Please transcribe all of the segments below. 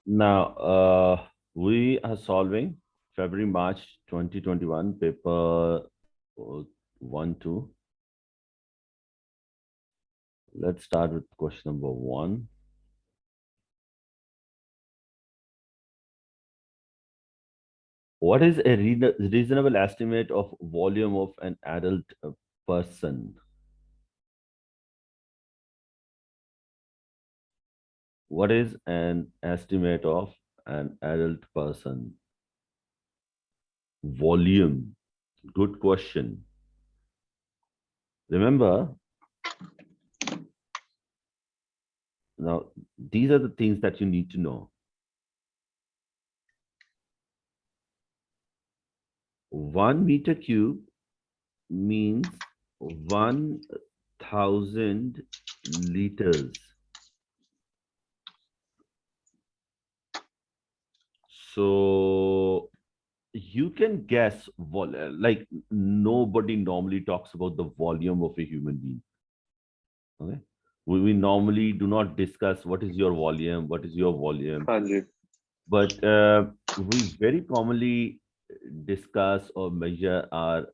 Now, we are solving February-March 2021 paper 1, 2. Let's start with question number 1. What is a reasonable estimate of volume of an adult person? What is an estimate of an adult person? Volume. Good question. Remember, now these are the things that you need to know. 1 meter cube means 1,000 liters. So you can guess, like nobody normally talks about the volume of a human being. Okay. We normally do not discuss what is your volume, what is your volume, हाँ जी. but we very commonly discuss or measure our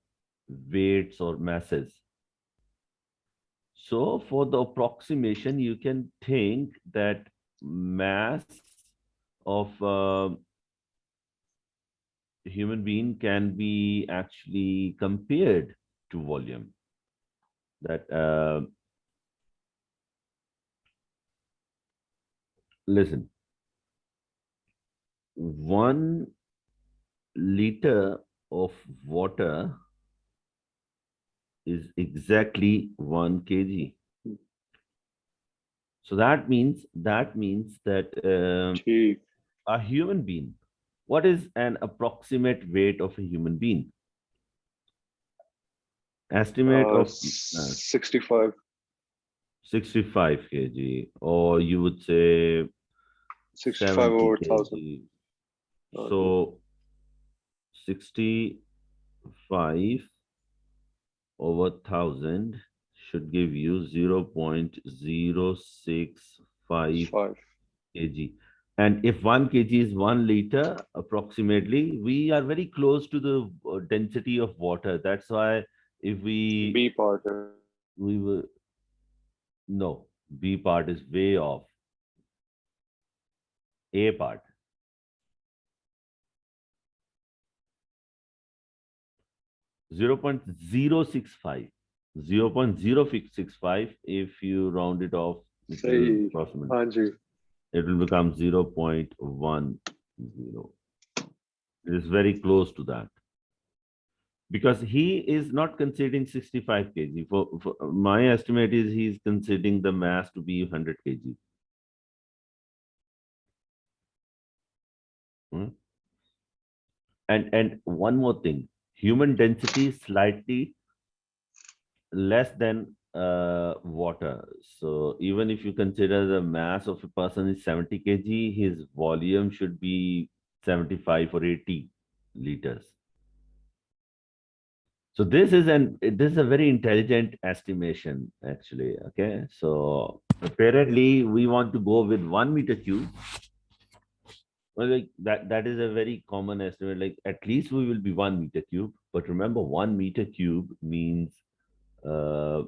weights or masses. So for the approximation, you can think that mass of human being can be actually compared to volume. That listen, 1 liter of water is exactly 1 kg. So that ठीक. a human being. What is an approximate weight of a human being? Estimate of mass. 65. 65 kg, or you would say 65 70 over 1000. kg. हाँ जी. So 65 over 1000 should give you 0.065 5. kg. And if 1 kg is 1 liter, approximately, we are very close to the density of water. That's why if B part है. we will, no, B part is way off. A part. 0.065. 0.065, if you round it off, it will सही. approximate. हाँ जी. It will become 0.10. It is very close to that. Because he is not considering 65 kg. For my estimate is he's considering the mass to be 100 kg. Hmm? And one more thing, human density is slightly less than water. So even if you consider the mass of a person is 70 kg, his volume should be 75 or 80 liters. So this is a very intelligent estimation actually. Okay, so apparently we want to go with 1 meter cube. Well, like that is a very common estimate. Like at least we will be 1 meter cube. But remember, 1 meter cube means uh,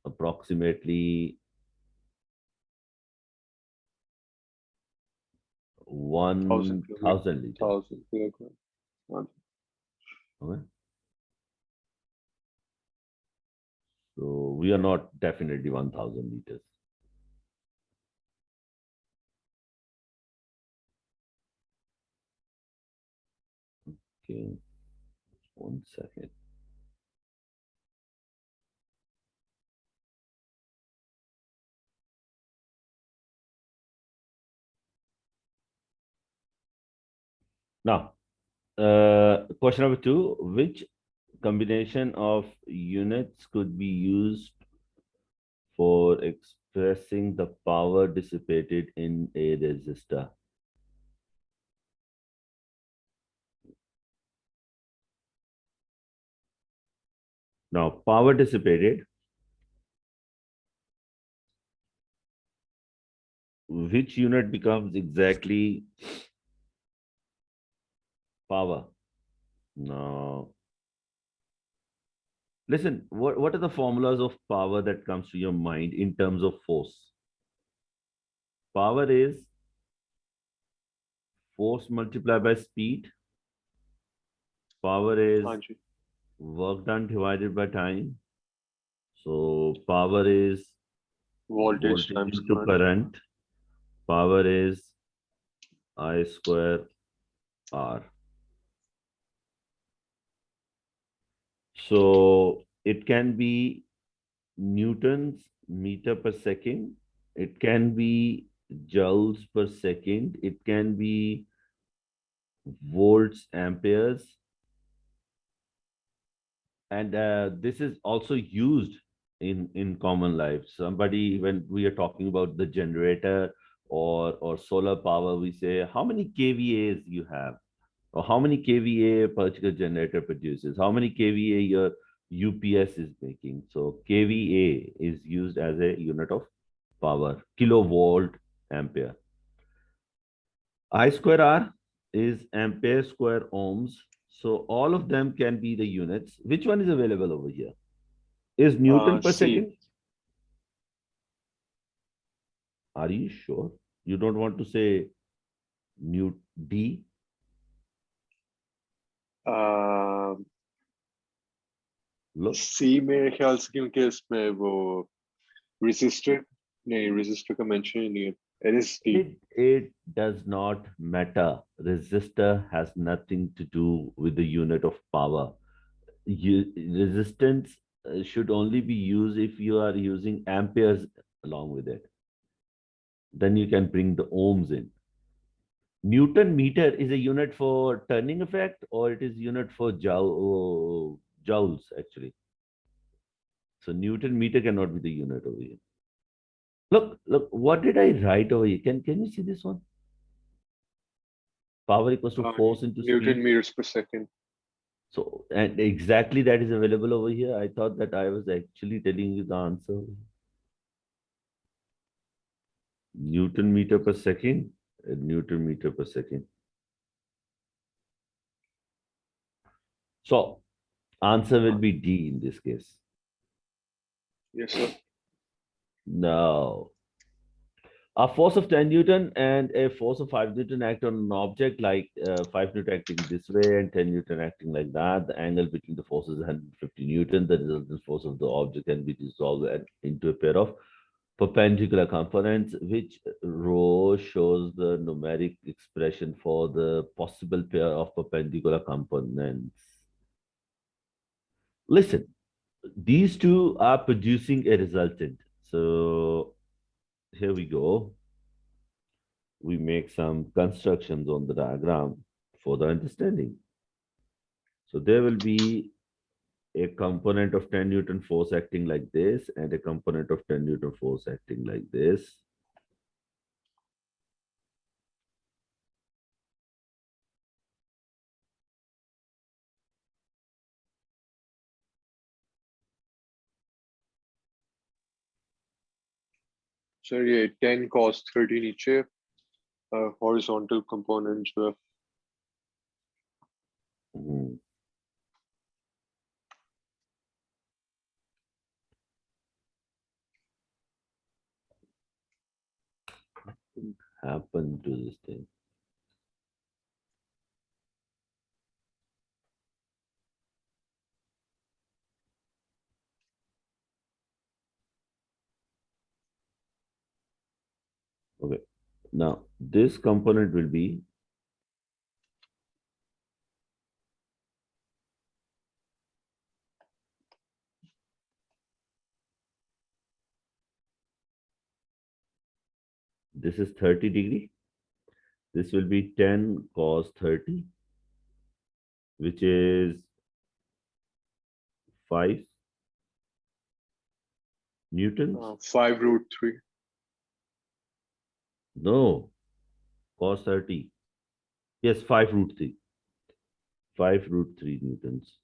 approximately 1000 kilogram. 1,000 liters. 1000 kilogram. हाँ जी. Okay? So we are not definitely 1,000 liters. Okay, 1 second. Now, question number 2, which combination of units could be used for expressing the power dissipated in a resistor? Now, power dissipated which unit becomes exactly power? Now, listen, what are the formulas of power that comes to your mind in terms of force? Power is force multiplied by speed. Power हाँ is ji. work done divided by time. So power is Voltage voltage times into current. current. Power is I square R. So it can be newtons meter per second. It can be joules per second. It can be volts amperes. And this is also used in common life. Somebody, when we are talking about the generator or solar power, we say how many kVAs you have, or how many kVA a particular generator produces, how many kVA your UPS is making. So kVA is used as a unit of power, kilovolt ampere. I square R is ampere square ohms. So all of them can be the units. Which one is available over here? Is Newton per C. second? Are you sure? You don't want to say Newt D? Uh, Look, C मेरे ख्याल से क्योंकि इसमें वो resistor नहीं resistor का mention ही नहीं है. It is D. it does not matter. Resistor has nothing to do with the unit of power. Resistance should only be used if you are using amperes along with it. Then you can bring the ohms in. Newton meter is a unit for turning effect, or it is unit for joules actually. So Newton meter cannot be the unit over here. Look, what did I write over here? Can you see this one? Power equals to force into Newton speed. meters per second. So, and exactly that is available over here. I thought that I was actually telling you the answer. Newton meter per second. Newton meter per second. So, answer will be D in this case. Yes, sir. No. A force of 10 Newton and a force of 5 Newton act on an object, like 5 Newton acting this way and 10 Newton acting like that. The angle between the forces is 150 Newton. The resultant force of the object can be dissolved into a pair of perpendicular components, which rho shows the numeric expression for the possible pair of perpendicular components. Listen, these two are producing a resultant. So here we go. We make some constructions on the diagram for the understanding. So there will be a component of 10 Newton force acting like this and a component of 10 Newton force acting like this. So ये 10 cos 30 नीचे horizontal component जो है. Hmm. Happen to this thing. Okay. Now this component will be this is 30 degree. This will be 10 cos 30, which is 5 newtons. 5 root 3. No, cos 30. Yes, 5 root 3. 5 root 3 newtons.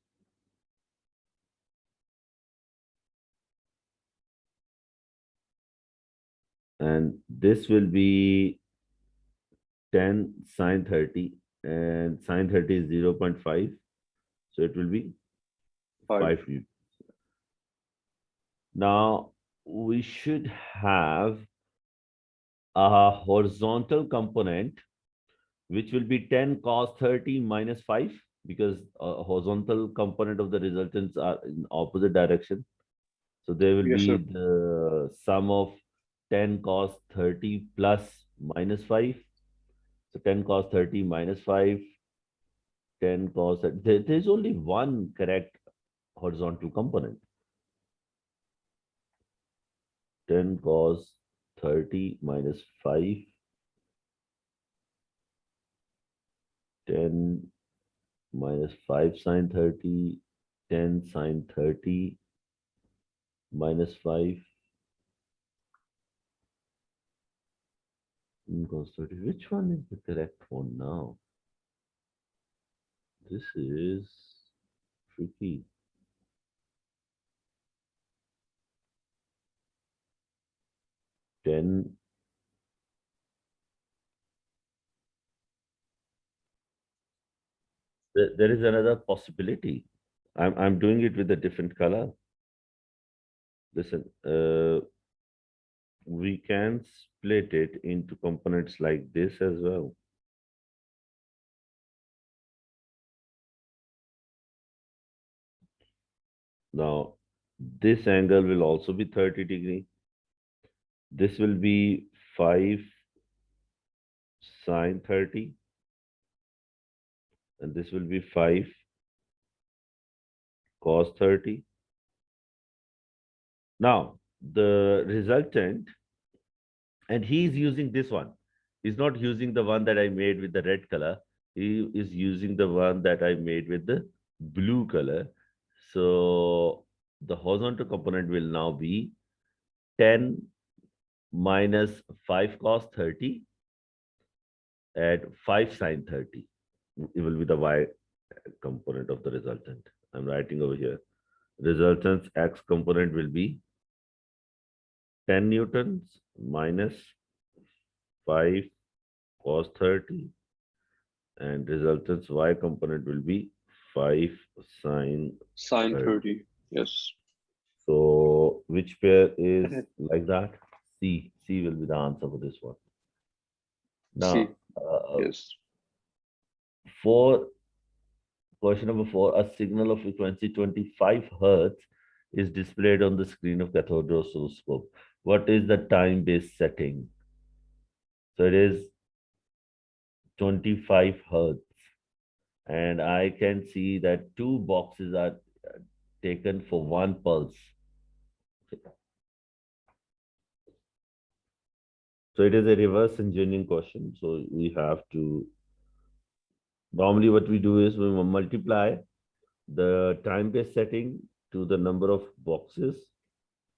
And this will be 10 sine 30, and sine 30 is 0.5. So it will be 5. 5 newtons. Now we should have a horizontal component which will be 10 cos 30 minus 5, because horizontal component of the resultants are in opposite direction. So there will Yes, be sir. the sum of 10 cos 30 plus minus 5. So 10 cos 30 minus 5, 10 cos. There's only one correct horizontal component. 10 cos 30 minus 5, 10 minus 5 sine 30, 10 sine 30 minus 5 cos 30. Which one is the correct one now? This is tricky. 10. There is another possibility. I'm doing it with a different color. Listen, we can split it into components like this as well. Now, this angle will also be 30 degree. This will be 5 sine 30, and this will be 5 cos 30. Now, the resultant, and he's using this one. He's not using the one that I made with the red color. He is using the one that I made with the blue color. So the horizontal component will now be 10 minus 5 cos 30 at 5 sine 30. It will be the y component of the resultant. I'm writing over here. Resultant's x component will be 10 newtons minus 5 cos 30, and resultant's y component will be 5 sine Sine 30. 30. Yes. So which pair is like that? C. C will be the answer for this one. C. Now, Yes. for question number 4, a signal of frequency 25 hertz is displayed on the screen of cathode oscilloscope. What is the time-based setting? So it is 25 hertz. And I can see that 2 boxes are taken for 1 pulse. So it is a reverse engineering question. So we have to, normally what we do is we multiply the time-based setting to the number of boxes,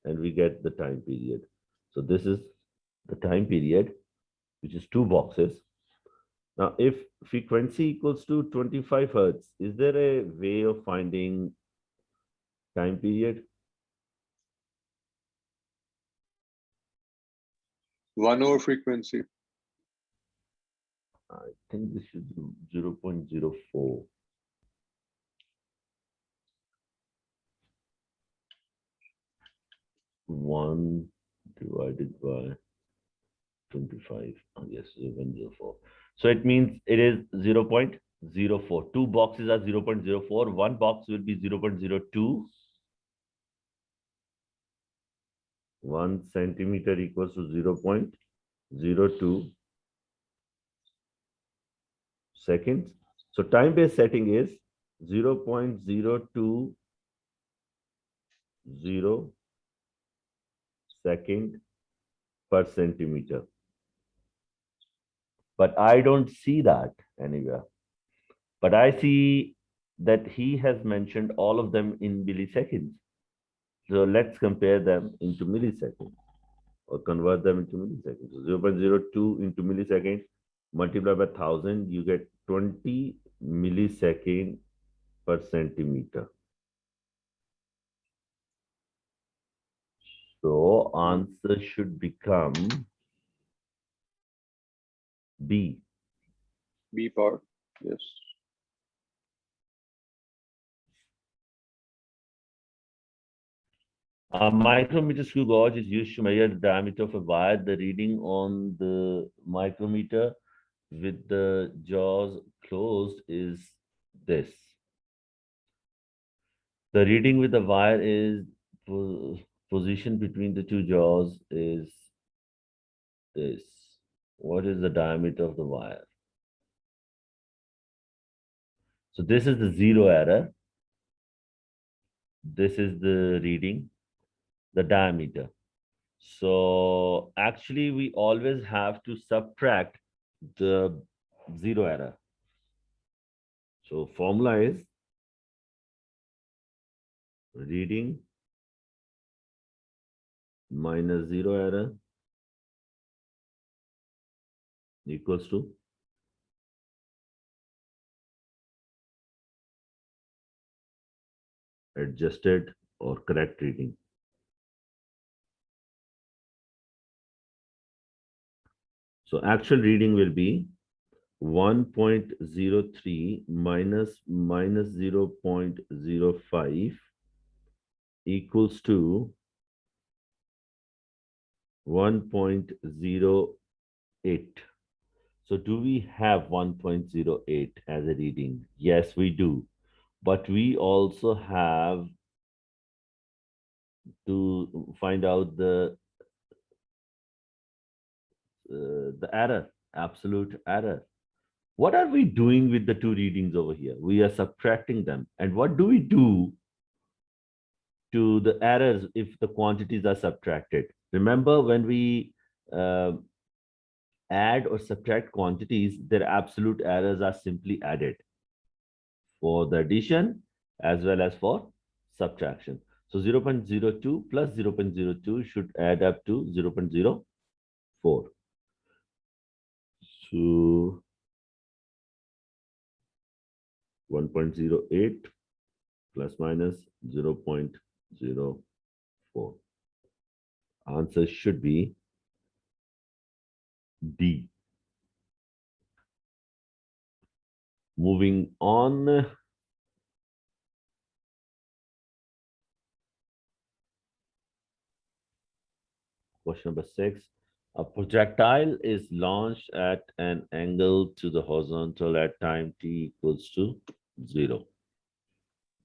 and we get the time period. So this is the time period, which is 2 boxes. Now, if frequency equals to 25 hertz, is there a way of finding time period? 1 over frequency. I think this should be 0.04. 1 divided by 25. Oh, yes, 0.04. So it means it is 0.04. 2 boxes are 0.04. 1 box will be 0.02. 1 centimeter equals to 0.02 seconds. So time-based setting is 0.020 second per centimeter. But I don't see that anywhere. But I see that he has mentioned all of them in milliseconds. So let's compare them into milliseconds or convert them into milliseconds. So 0.02 into milliseconds multiplied by 1000, you get 20 millisecond per centimeter. So answer should become B. B part. Yes. A micrometer screw gauge is used to measure the diameter of a wire. The reading on the micrometer with the jaws closed is this. The reading with the wire is position between the two jaws is this. What is the diameter of the wire? So this is the zero error. This is the reading, the diameter. So actually, we always have to subtract the zero error. So formula is reading minus zero error equals to adjusted or correct reading. So actual reading will be 1.03 minus 0.05 equals to 1.08. So do we have 1.08 as a reading? Yes, we do. But we also have to find out the error, absolute error. What are we doing with the two readings over here? We are subtracting them. And what do we do to the errors if the quantities are subtracted? Remember, when we uh, add or subtract quantities, their absolute errors are simply added for the addition as well as for subtraction. So 0.02 plus 0.02 should add up to 0.04. So 1.08 plus minus 0.04. Answer should be D. Moving on. Question number 6. A projectile is launched at an angle to the horizontal at time t equals to 0.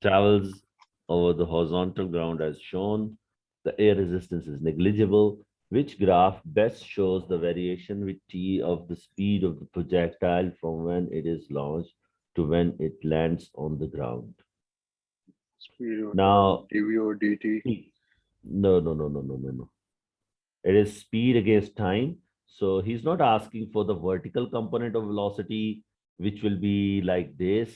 Travels over the horizontal ground as shown. The air resistance is negligible. Which graph best shows the variation with t of the speed of the projectile from when it is launched to when it lands on the ground? Speed over time, Now, dv over dt. no, no, no, no, no, no, no. It is speed against time. So he's not asking for the vertical component of velocity, which will be like this.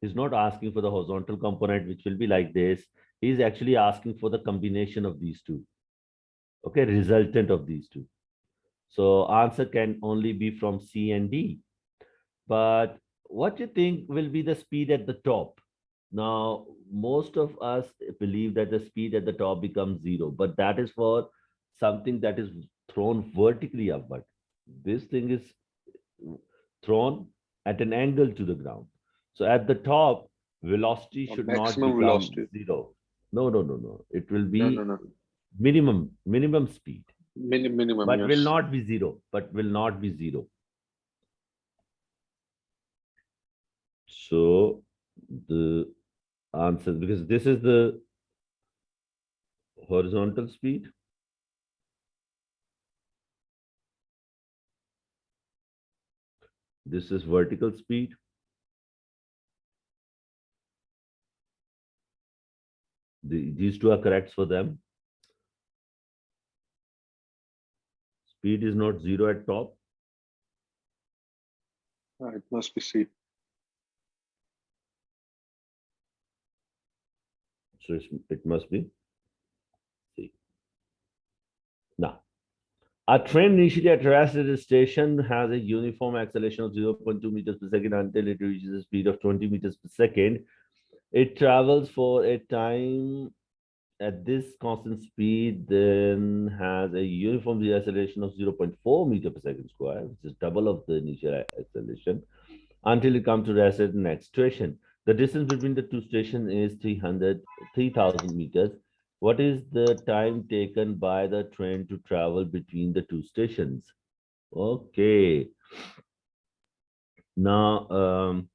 He's not asking for the horizontal component, which will be like this. He's actually asking for the combination of these two. Okay, resultant of these two. So answer can only be from C and D. But what do you think will be the speed at the top? Now, most of us believe that the speed at the top becomes zero, but that is for something that is thrown vertically upward. This thing is thrown at an angle to the ground. So at the top, velocity should not Maximum become velocity. zero. No, no, no, no. It will No, no, be no. minimum speed, Minimum, but will yes. not be zero, but will not be zero. So the answer, because this is the horizontal speed, this is vertical speed. These two are correct for them. Speed is not zero at top. It must be C. So it must be C. Now, a train initially at rest at a station has a uniform acceleration of 0.2 meters per second until it reaches a speed of 20 meters per second. It travels for a time at this constant speed then has a uniform deceleration of 0.4 meter per second square, which is double of the initial acceleration, until it comes to rest at the next station. The distance between the two stations is 3,000 meters. What is the time taken by the train to travel between the two stations? Okay. Now,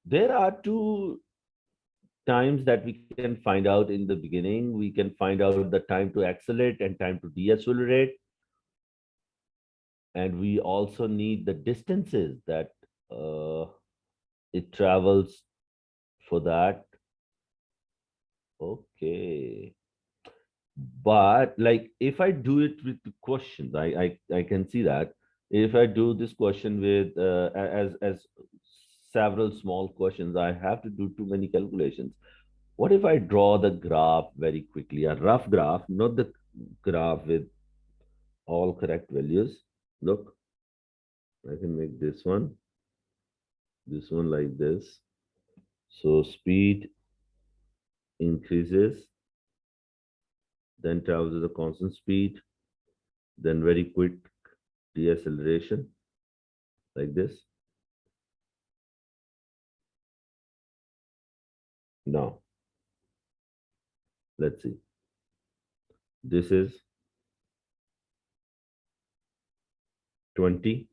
there are two times that we can find out in the beginning. We can find out the time to accelerate and time to decelerate. And we also need the distances that uh, it travels for that. Okay. But like if I do it with the questions, I can see that. If I do this question with as several small questions, I have to do too many calculations. What if I draw the graph very quickly, a rough graph, not the graph with all correct values? Look, I can make this one like this. So speed increases, then travels at a constant speed, then very quick deceleration like this. Now, let's see. This is 20.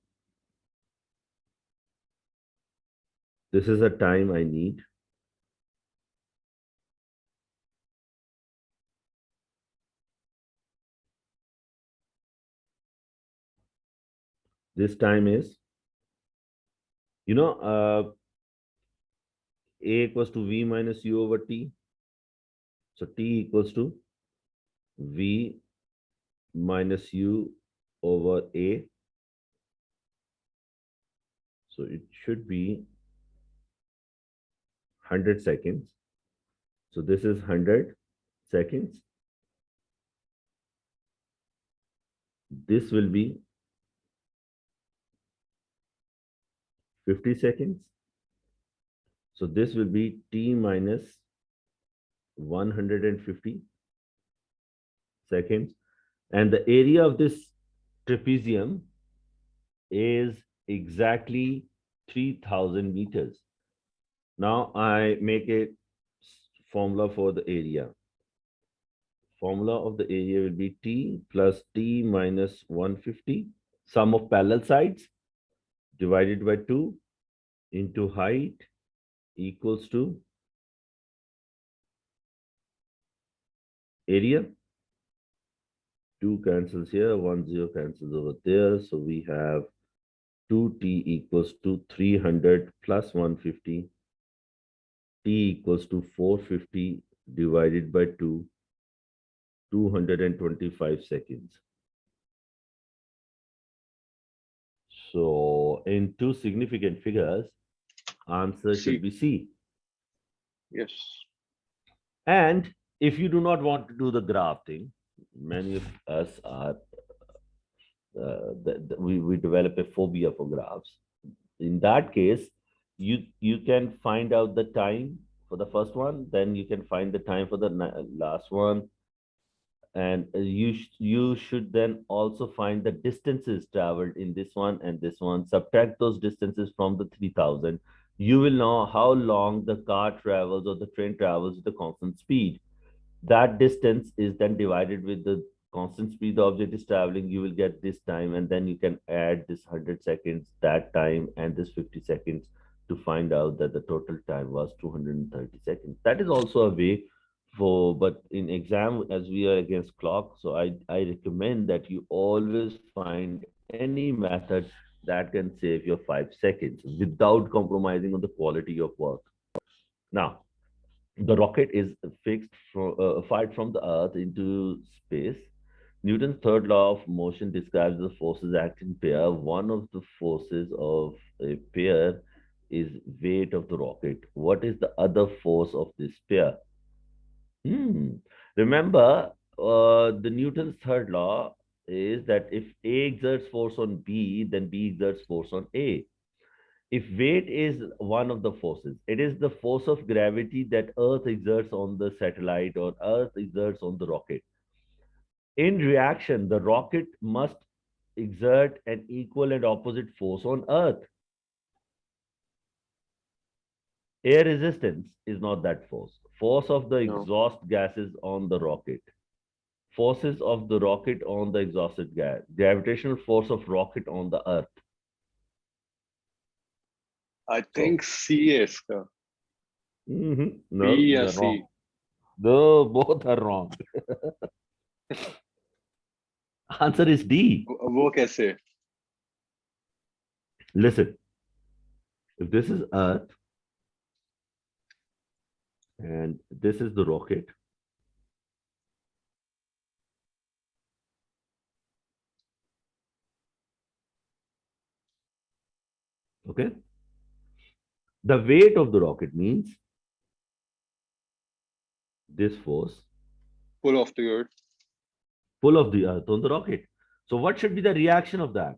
This is the time I need. This time is, you know, A equals to V minus U over T. So T equals to V minus U over A. So it should be 100 seconds. So this is 100 seconds. This will be 50 seconds. So this will be T minus 150 seconds. And the area of this trapezium is exactly 3,000 meters. Now I make a formula for the area. Formula of the area will be T plus T minus 150, sum of parallel sides divided by 2 into height equals to area. 2 cancels here, 1 0 cancels over there. So we have 2T equals to 300 plus 150. T equals to 450 divided by 2, 225 seconds. So in two significant figures, answer should See, be C. yes. And if you do not want to do the graph thing, many of us are, we develop a phobia for graphs. In that case, you can find out the time for the first one, then you can find the time for the last one, and you should then also find the distances traveled in this one and this one. Subtract those distances from the 3,000. You will know how long the car travels or the train travels with the constant speed. That distance is then divided with the constant speed the object is traveling. You will get this time, and then you can add this 100 seconds, that time, and this 50 seconds to find out that the total time was 230 seconds. That is also a way for, but in exam, as we are against clock, so I recommend that you always find any method that can save your 5 seconds without compromising on the quality of work. Now, the rocket is fired from the Earth into space. Newton's third law of motion describes the forces acting in pair. One of the forces of a pair is weight of the rocket. What is the other force of this pair? Hmm. Remember, the Newton's third law is that if A exerts force on B, then B exerts force on A. If weight is one of the forces, it is the force of gravity that Earth exerts on the satellite or Earth exerts on the rocket. In reaction, the rocket must exert an equal and opposite force on Earth. Air resistance is not that force. Force of the No, exhaust gases on the rocket. Forces of the rocket on the exhausted gas. Gravitational force of rocket on the Earth. I So, think C है इसका. B no, या they're C. wrong. No, both are wrong. Answer is D. वो कैसे? Listen, if this is Earth and this is the rocket, okay, the weight of the rocket means this force Pull off the earth. pull of the Earth on the rocket. So, what should be the reaction of that?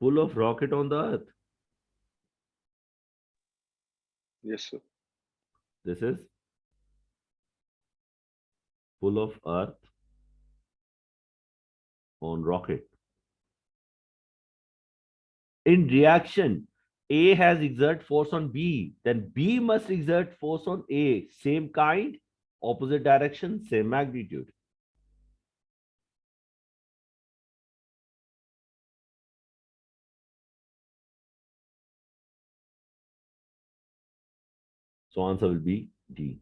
Pull of rocket on the Earth. Yes, sir. This is pull of Earth on rocket. In reaction, A has exert force on B, then B must exert force on A. Same kind, opposite direction, same magnitude. So answer will be D.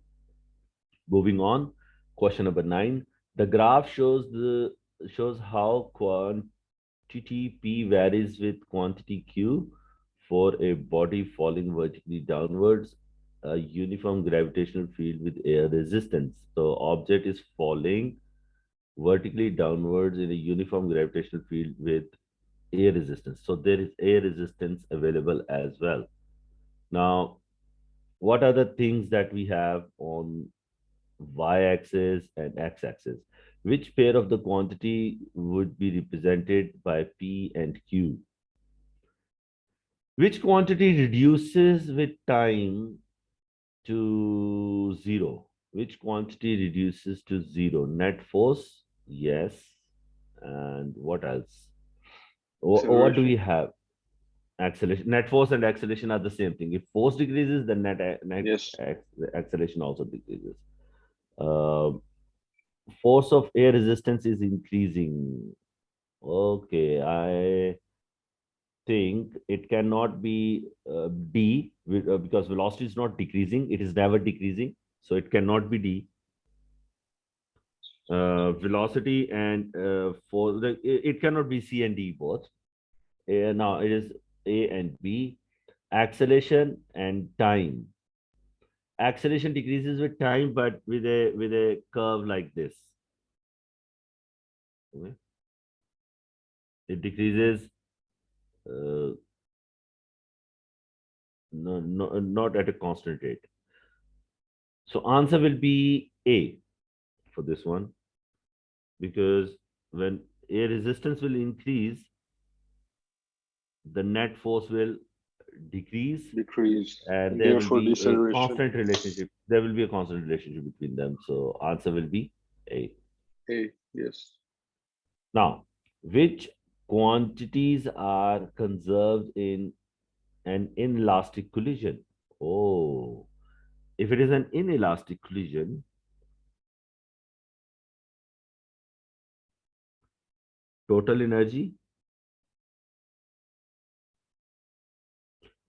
Moving on, question number 9. The graph shows how quantity P varies with quantity Q for a body falling vertically downwards, a uniform gravitational field with air resistance. The object is falling vertically downwards in a uniform gravitational field with air resistance. So there is air resistance available as well. Now, what are the things that we have on y-axis and x-axis? Which pair of the quantity would be represented by P and Q? Which quantity reduces with time to zero? Which quantity reduces to zero? Net force? Yes. And what else? What do we Acceleration. have? Acceleration. Net force and acceleration are the same thing. If force decreases, then Yes. acceleration also decreases. Uh, Force of air resistance is increasing. Okay, I think it cannot be D because velocity is not decreasing. It is never decreasing. So it cannot be D. Velocity and for the it cannot be C and D both. Now it is A and B. Acceleration and time. Acceleration decreases with time, but with a curve like this. Okay? It decreases uh, not at a constant rate. So answer will be A for this one because when air resistance will increase, the net force will decrease Decrease. and And there will therefore be a deceleration. constant relationship. There will be a constant relationship between them. So answer will be A. A. Yes. Now, which quantities are conserved in an inelastic collision? Oh, if it is an inelastic collision, total energy,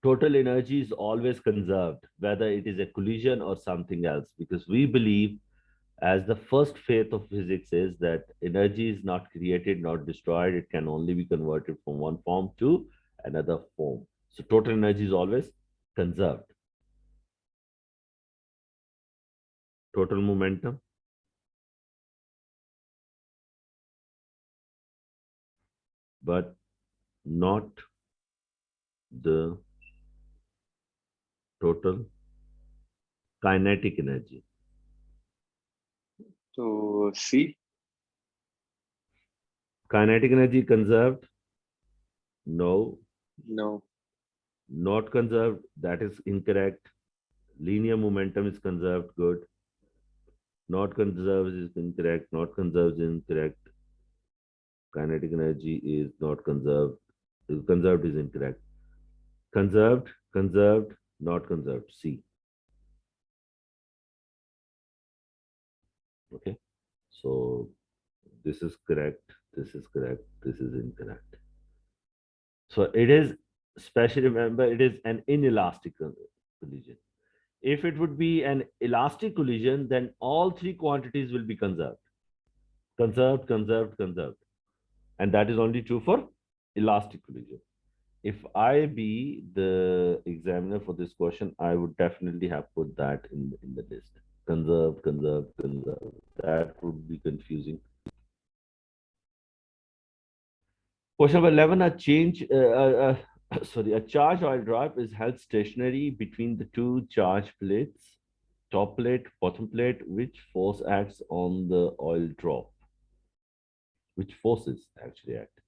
total energy is always conserved, whether it is a collision or something else, because we believe, as the first faith of physics is, that energy is not created, not destroyed. It can only be converted from one form to another form. So total energy is always conserved. Total momentum, but not the total kinetic energy. So C. Kinetic energy conserved. No. No. Not conserved. That is incorrect. Linear momentum is conserved. Good. Not conserved is incorrect. Not conserved is incorrect. Kinetic energy is not conserved. Conserved is incorrect. Conserved, conserved, not conserved. C. Okay. So this is correct. This is correct. This is incorrect. So it is, especially remember, it is an inelastic collision. If it would be an elastic collision, then all three quantities will be conserved. Conserved, conserved, conserved. And that is only true for elastic collision. If I be the examiner for this question, I would definitely have put that in the list. Conserved, conserved, conserved. That would be confusing. Question number 11, a charge oil drop is held stationary between the two charge plates, top plate, bottom plate. Which force acts on the oil drop? Which forces actually act?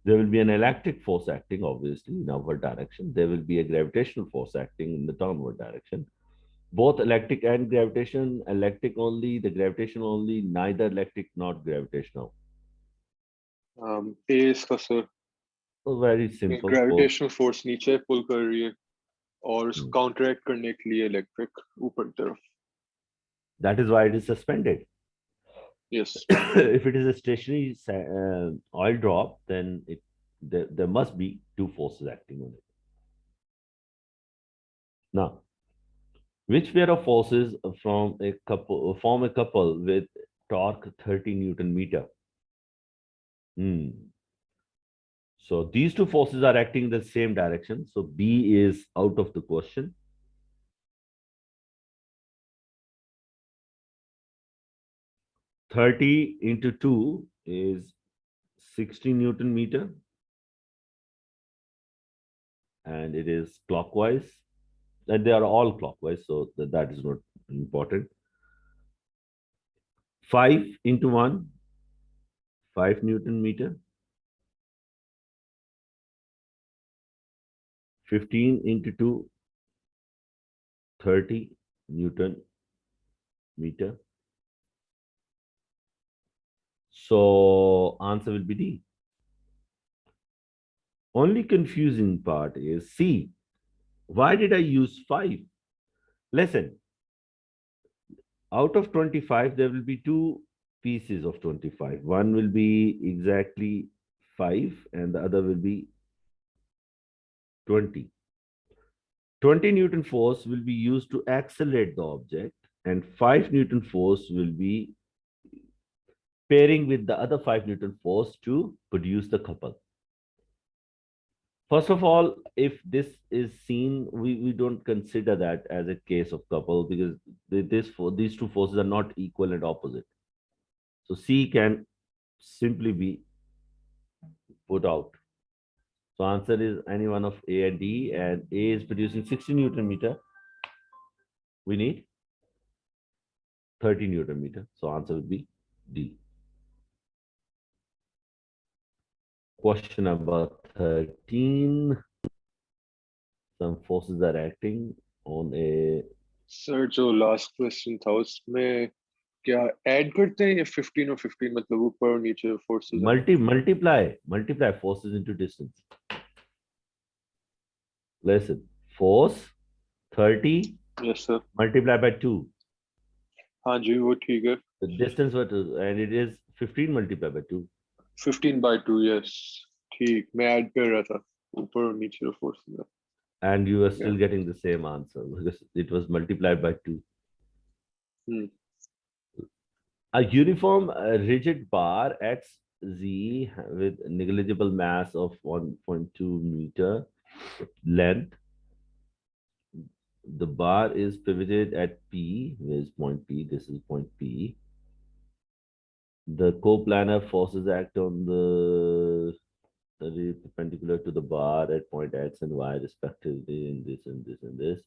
There will be an electric force acting, obviously, in upward direction. There will be a gravitational force acting in the downward direction. Both electric and gravitation, electric only, the gravitation only, neither electric nor gravitational. A इसका sir So very simple force. Gravitational force नीचे पुल कर रही है और उसको Hmm. Counteract करने के लिए इलेक्ट्रिक ऊपर की तरफ. That is why it is suspended. Yes. If it is a stationary oil drop, then there must be two forces acting on it. Now, which pair of forces form a couple with torque 30 Newton meter? Hmm. So these two forces are acting in the same direction. So B is out of the question. 30 into 2 is 60 Newton meter. And it is clockwise. And they are all clockwise, so that is not important. 5 into 1, 5 Newton meter. 15 into 2, 30 Newton meter. So answer will be D. Only confusing part is C. Why did I use 5? Listen, out of 25, there will be two pieces of 25. One will be exactly 5 and the other will be 20. 20 Newton force will be used to accelerate the object, and 5 Newton force will be pairing with the other 5 Newton force to produce the couple. First of all, if this is seen, we don't consider that as a case of couple because these two forces are not equal and opposite. So C can simply be put out. So answer is any one of A and D, and A is producing 60 Newton meter. We need 30 Newton meter. So answer would be D. Question number 13. Some forces are acting on a sir जो last question था उसमें क्या add करते हैं या 15 और 15 मतलब ऊपर और नीचे फोर्सेस हैं. multiply forces into distance. Listen, force 30 yes sir. multiply by 2. हाँ जी वो ठीक है. The distance and it is 15 multiplied by 2. 15/2 yes. ठीक मैं ऐड कर रहा था ऊपर और नीचे फोर्सेस हैं. And you are still Yeah. getting the same answer because it was multiplied by 2. Hmm. A uniform rigid bar XZ with negligible mass of 1.2 meter length. The bar is pivoted at P. Where is point P? This is point P. The coplanar forces act on the perpendicular to the bar at point X and Y respectively in this and this and this.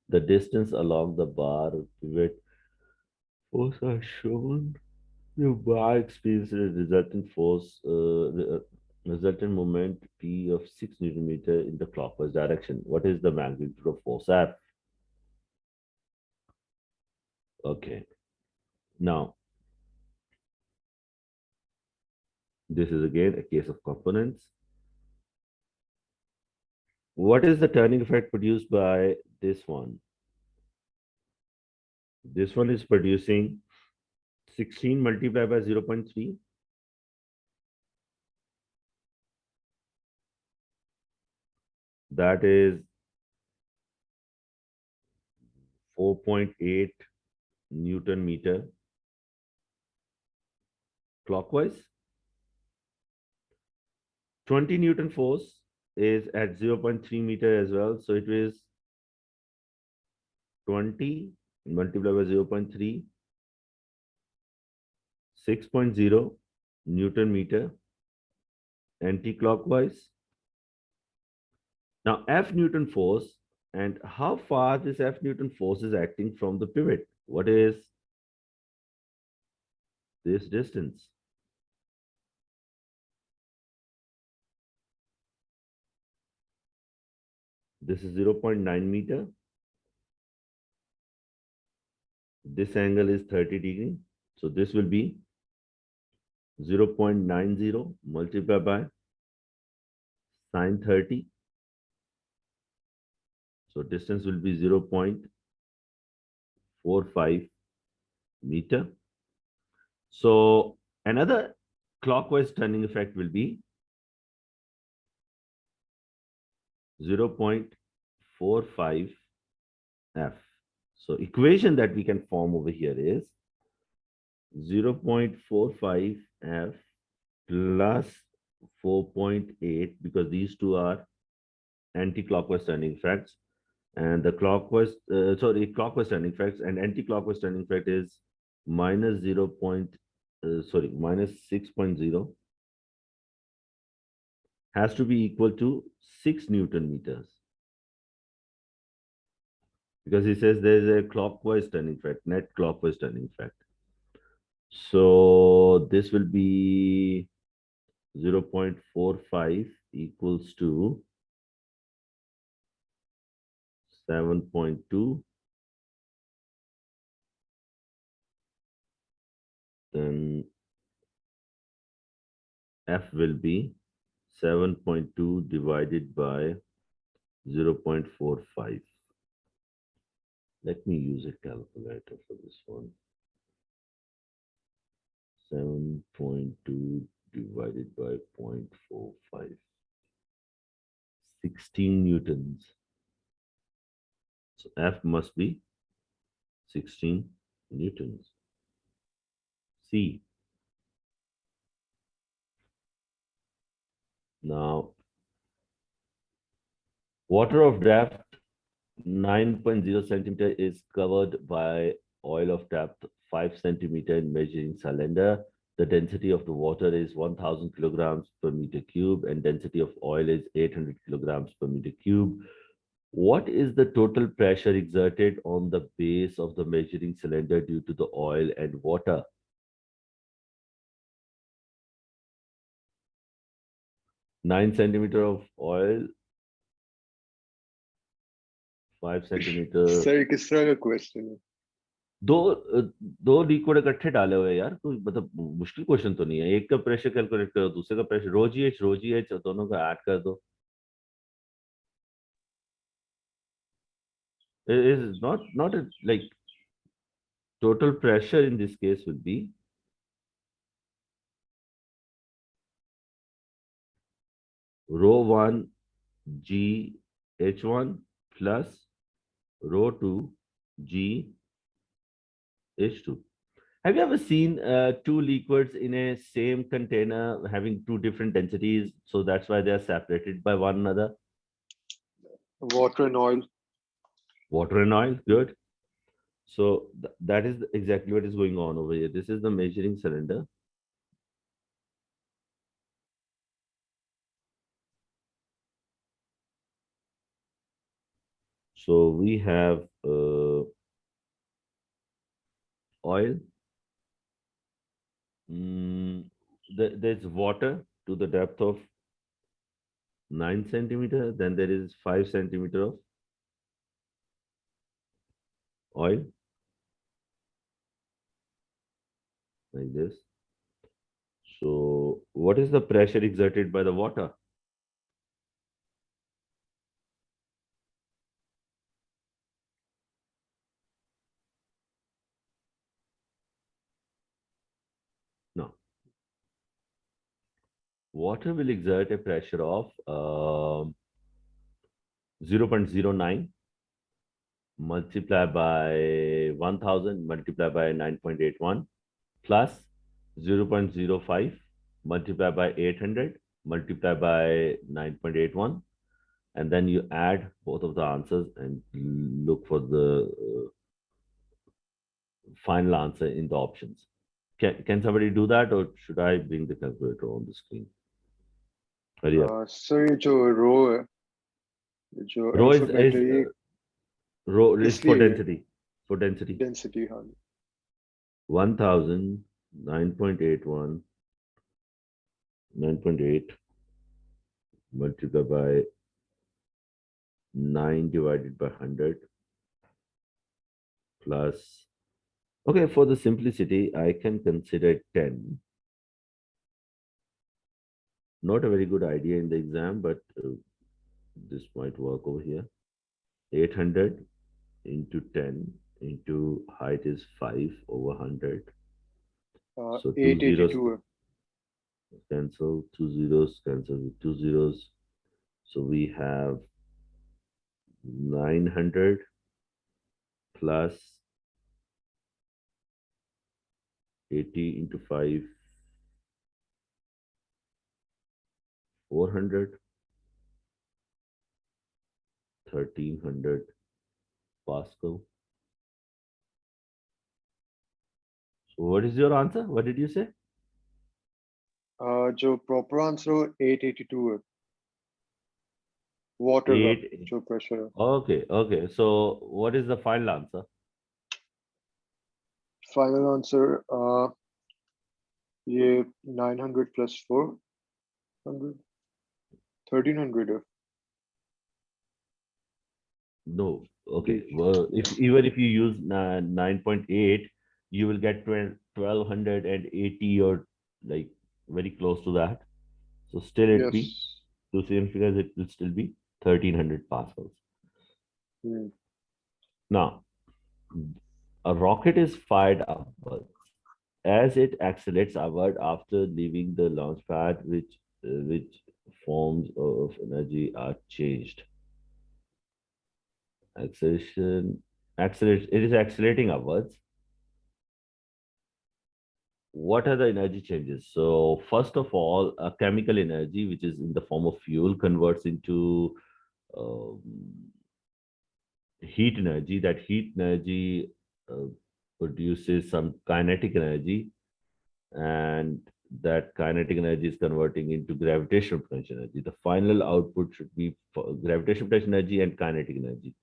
The distance along the bar pivot force are shown. The bar experiences a resultant force. resultant moment P of 6 Newton meter in the clockwise direction. What is the magnitude of force F? Okay. Now, this is again a case of components. What is the turning effect produced by this one? This one is producing 16 multiplied by 0.3. That is 4.8 Newton meter clockwise. 20 Newton force is at 0.3 meter as well. So it is 20 multiplied by 0.3, 6.0 Newton meter anti-clockwise. Now F Newton force, and how far this F Newton force is acting from the pivot? What is this distance? This is 0.9 meter. This angle is 30 degree. So this will be 0.90 multiplied by sine 30. So distance will be 0.45 meter. So another clockwise turning effect will be 0.45 F. So equation that we can form over here is 0.45 F plus 4.8, because these two are anti-clockwise turning effects, and the clockwise turning effects, and anti-clockwise turning effect is minus 6.0, has to be equal to 6 Newton meters, because he says there is a clockwise turning effect, net clockwise turning effect. So this will be 0.45 equals to 7.2. Then F will be 7.2 divided by 0.45. Let me use a calculator for this one. 7.2 divided by 0.45. 16 newtons. So F must be 16 newtons. C. Now, water of depth 9.0 centimeter is covered by oil of depth 5 centimeter in measuring cylinder. The density of the water is 1000 kilograms per meter cube, and density of oil is 800 kilograms per meter cube. What is the total pressure exerted on the base of the measuring cylinder due to the oil and water? 9 centimeter of oil, 5 centimeter. Sir किस तरह का question है? दो दो liquid इकट्ठे डाले हुए हैं यार, कोई मतलब मुश्किल क्वेश्चन तो नहीं है। एक का प्रेशर कैलकुलेट करो, दूसरे का प्रेशर, रो जी एच दोनों का ऐड कर दो। It is not a, like, total pressure in this case will be rho 1 G H1 plus rho 2 G H2. Have you ever seen two liquids in a same container having two different densities? So that's why they are separated by one another. Water and oil. Water and oil, good. So that is exactly what is going on over here. This is the measuring cylinder. So we have oil. There's water to the depth of 9 centimeter, then there is 5 centimeter of oil like this. So what is the pressure exerted by the water? No. Water will exert a pressure of 0.09 multiplied by 1000 multiplied by 9.81 plus 0.05 multiplied by 800 multiplied by 9.81, and then you add both of the answers and look for the final answer in the options. Can somebody do that, or should I bring the calculator on the screen? Hurry up. Sir ये जो रो है, ये जो Rho alphabet is है, ये rho is किस for लिए है? density. For density. डेंसिटी, हाँ. 1000, 9.81, 9.8 multiplied by 9 divided by 100 plus. Okay, for the simplicity, I can consider 10. Not a very good idea in the exam, but this might work over here. 800 into 10 into height is 5 over 100. So two zeros 882 है. cancel, two zeros cancel with two zeros. So we have 900 plus 80 into 5, 400, 1300 Pascal. So what is your answer? What did you say? जो proper answer हो 882 है, water का 8. जो pressure है. Okay, okay. So what is the final answer? Final answer ये 900 plus 400 1300 है. No. Okay. Ji. Well, if even if you use 9.8, you will get 1280 or like very close to that. So still it Yes. be to same figures, it will still be 1300 pascals. Now, a rocket is fired upwards. As it accelerates upward after leaving the launch pad, which forms of energy are changed. Acceleration, accelerates. It is accelerating upwards. What are the energy changes? So first of all, a chemical energy, which is in the form of fuel, converts into um, heat energy. That heat energy uh, produces some kinetic energy, and that kinetic energy is converting into gravitational potential energy. The final output should be gravitational potential energy and kinetic energy.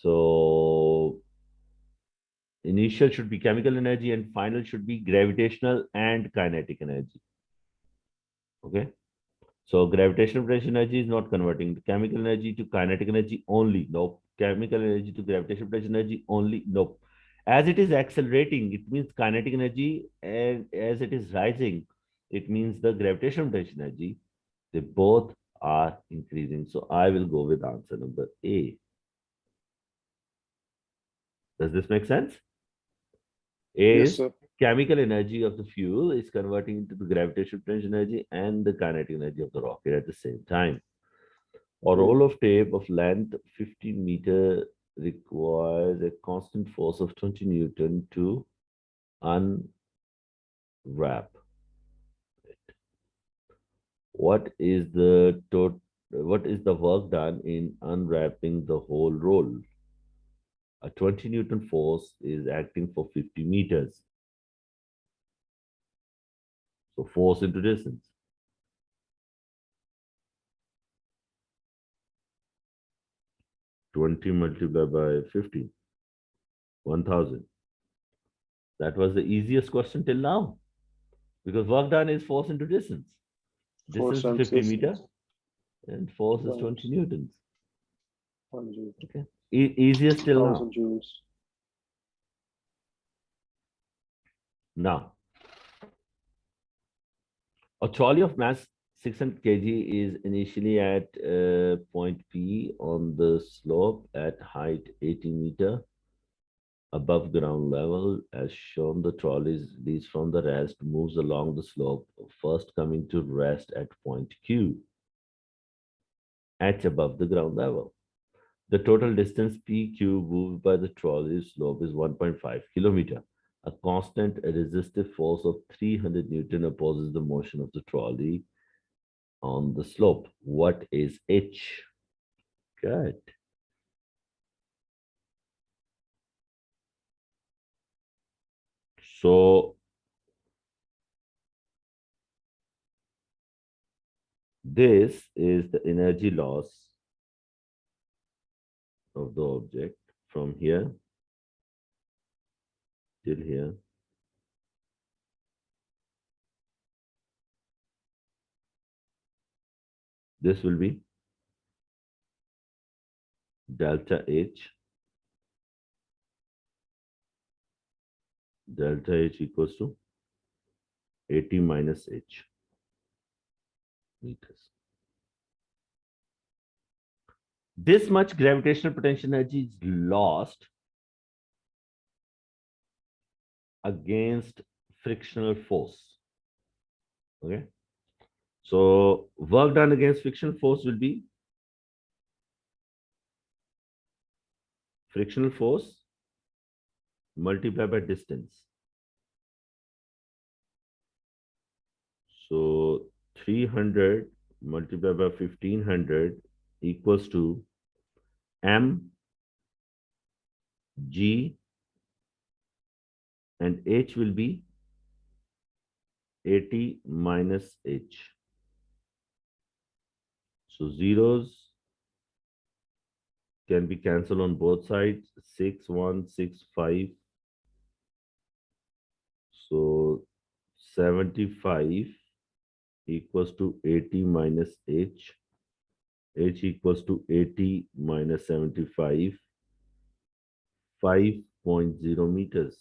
So initial should be chemical energy and final should be gravitational and kinetic energy. Okay. So gravitational potential energy is not converting chemical energy to kinetic energy only. Nope. Chemical energy to gravitational potential energy only. Nope. As it is accelerating, it means kinetic energy, and as it is rising, it means the gravitational potential energy. They both are increasing. So I will go with answer number A. Does this make sense? A Yes, is sir. chemical energy of the fuel is converting into the gravitational potential energy and the kinetic energy of the rocket at the same time. A roll of tape of length 15 meter requires a constant force of 20 Newton to unwrap it. What is the work done in unwrapping the whole roll? A 20 Newton force is acting for 50 meters. So force into distance. 20 multiplied by 50, 1000. That was the easiest question till now because work done is force into distance. Distance Force is and 50 meter resistance. and force is Right. 20 newtons. 100. Okay. Easiest till now. 1000 joules. Now, a trolley of mass 600 kg is initially at point P on the slope at height 80 meter above ground level. As shown, the trolley is released from the rest, moves along the slope, first coming to rest at point Q, h above the ground level. The total distance PQ moved by the trolley slope is 1.5 kilometer. A constant resistive force of 300 Newton opposes the motion of the trolley on the slope. What is H? Good. So this is the energy loss of the object from here till here. This will be delta H. Delta H equals to 80 minus H meters. This much gravitational potential energy is lost against frictional force. Okay. So work done against frictional force will be frictional force multiplied by distance. So 300 multiplied by 1500 equals to m g, and h will be 80 minus h. So zeros can be cancelled on both sides. 6165. So 75 equals to 80 minus h. H equals to 80 minus 75, 5.0 meters.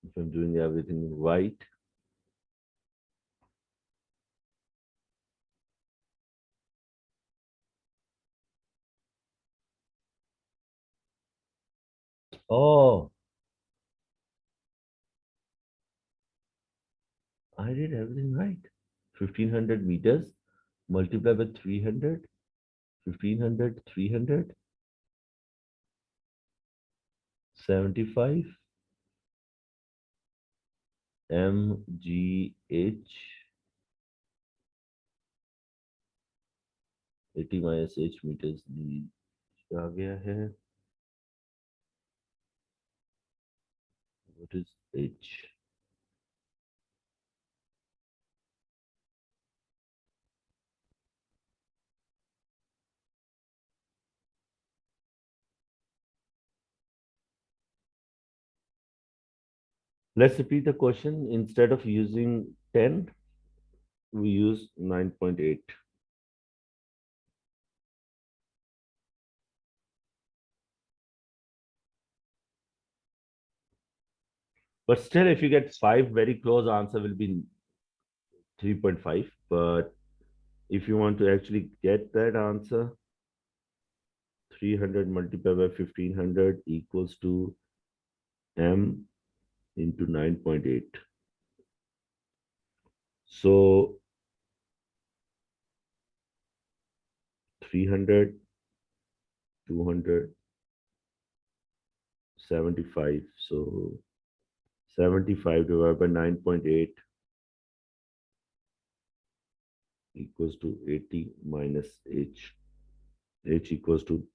If I'm doing everything right. Oh, I did everything right. 1500 meters multiplied by 300, 1500, 300, 75 mgh, 80 minus h meters आ गया है. What is h? Let's repeat the question. Instead of using 10, we use 9.8. But still, if you get 5, very close answer will be 3.5. But if you want to actually get that answer, 300 multiplied by 1500 equals to m into 9.8. So 300, 200, 75. So 75 divided by 9.8 equals to 80 minus h. H equals to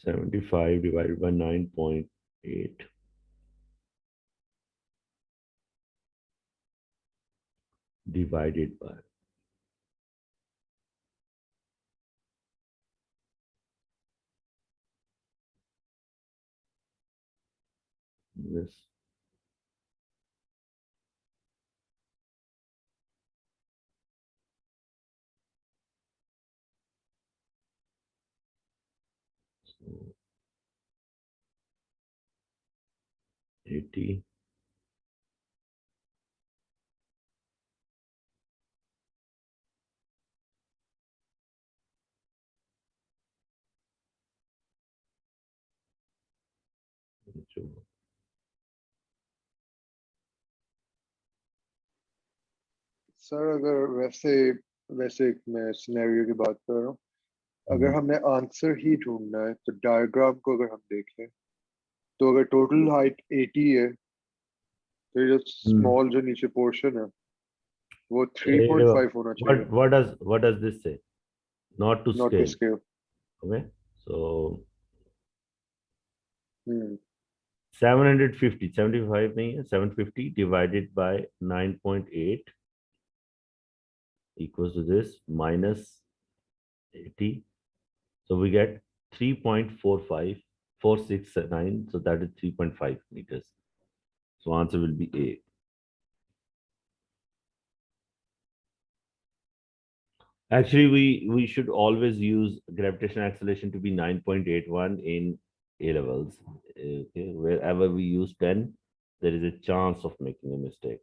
75 divided by 9.8 divided by. Yes. So 80. Sir अगर वैसे वैसे एक मैं scenario की बात कर रहा हूँ, अगर हमें आंसर ही ढूंढना है तो डायग्राम को अगर हम देखें तो अगर टोटल हाइट 80 है तो ये जो स्मॉल जो नीचे पोर्शन है वो 3.5 होना चाहिए, What does this say? Not to not to scale. Scale. Okay. So hmm 750, 75 नहीं है, 750 divided by 9.8 equals to this minus 80. So we get 3.45469. So that is 3.5 meters. So answer will be A. Actually, we should always use gravitational acceleration to be 9.81 in A levels. Okay, wherever we use 10, there is a chance of making a mistake.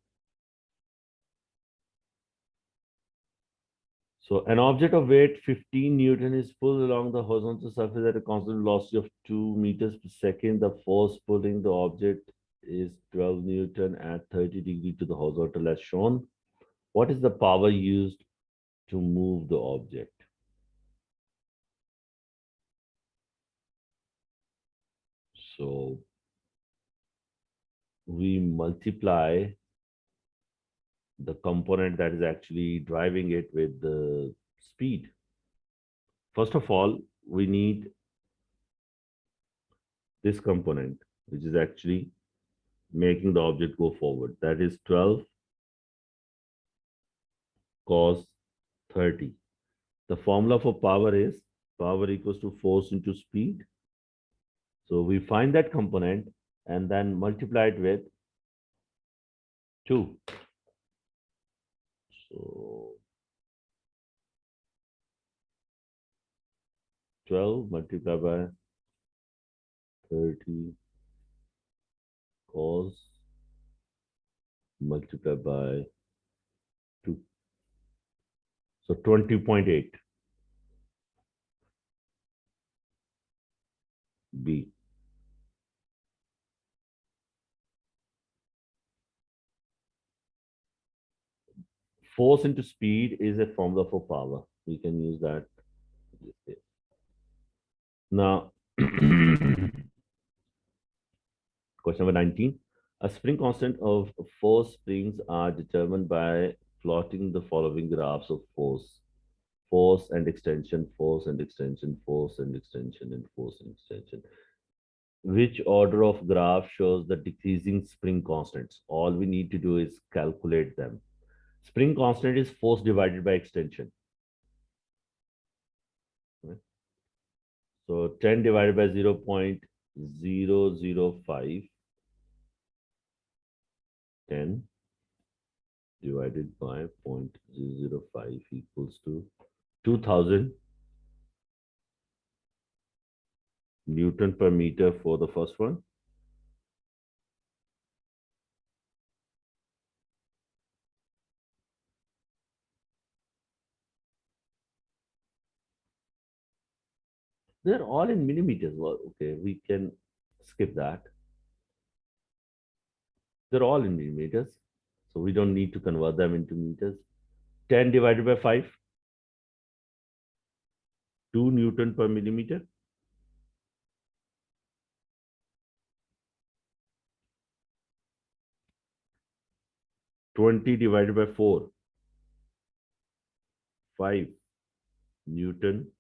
So an object of weight 15 Newton is pulled along the horizontal surface at a constant velocity of 2 meters per second. The force pulling the object is 12 Newton at 30 degrees to the horizontal as shown. What is the power used to move the object? So we multiply the component that is actually driving it with the speed. First of all, we need this component, which is actually making the object go forward. That is 12 cos 30. The formula for power is power equals to force into speed. So we find that component and then multiply it with 2. So 12 multiplied by 30 cos multiplied by 2. So 20.8 B. Force into speed is a formula for power. We can use that. Now, question number 19. A spring constant of 4 springs are determined by plotting the following graphs of force. Force and extension, force and extension, force and extension, and force and extension. Which order of graph shows the decreasing spring constants? All we need to do is calculate them. Spring constant is force divided by extension. Right? So 10 divided by 0.005, 10 divided by 0.005 equals to 2000 Newton per meter for the first one. They're all in millimeters. Well, okay, we can skip that. They're all in millimeters. So we don't need to convert them into meters. 10 divided by 5, 2 Newton per millimeter. 20 divided by 4, 5 Newton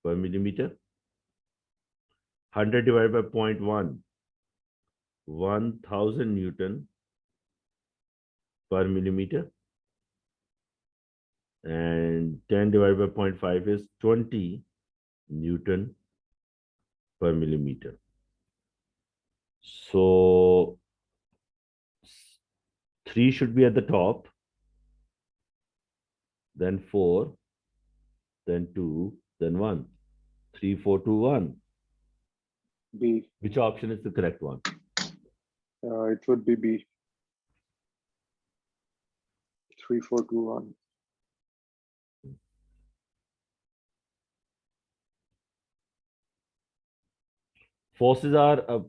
per millimeter. 100 divided by 0.1, 1000 Newton per millimeter. And 10 divided by 0.5 is 20 Newton per millimeter. So 3 should be at the top, then 4, then 2, then 1. 3, 4, 2, 1. B. Which option is the correct one? It would be B. 3, 4, 2, 1. Forces are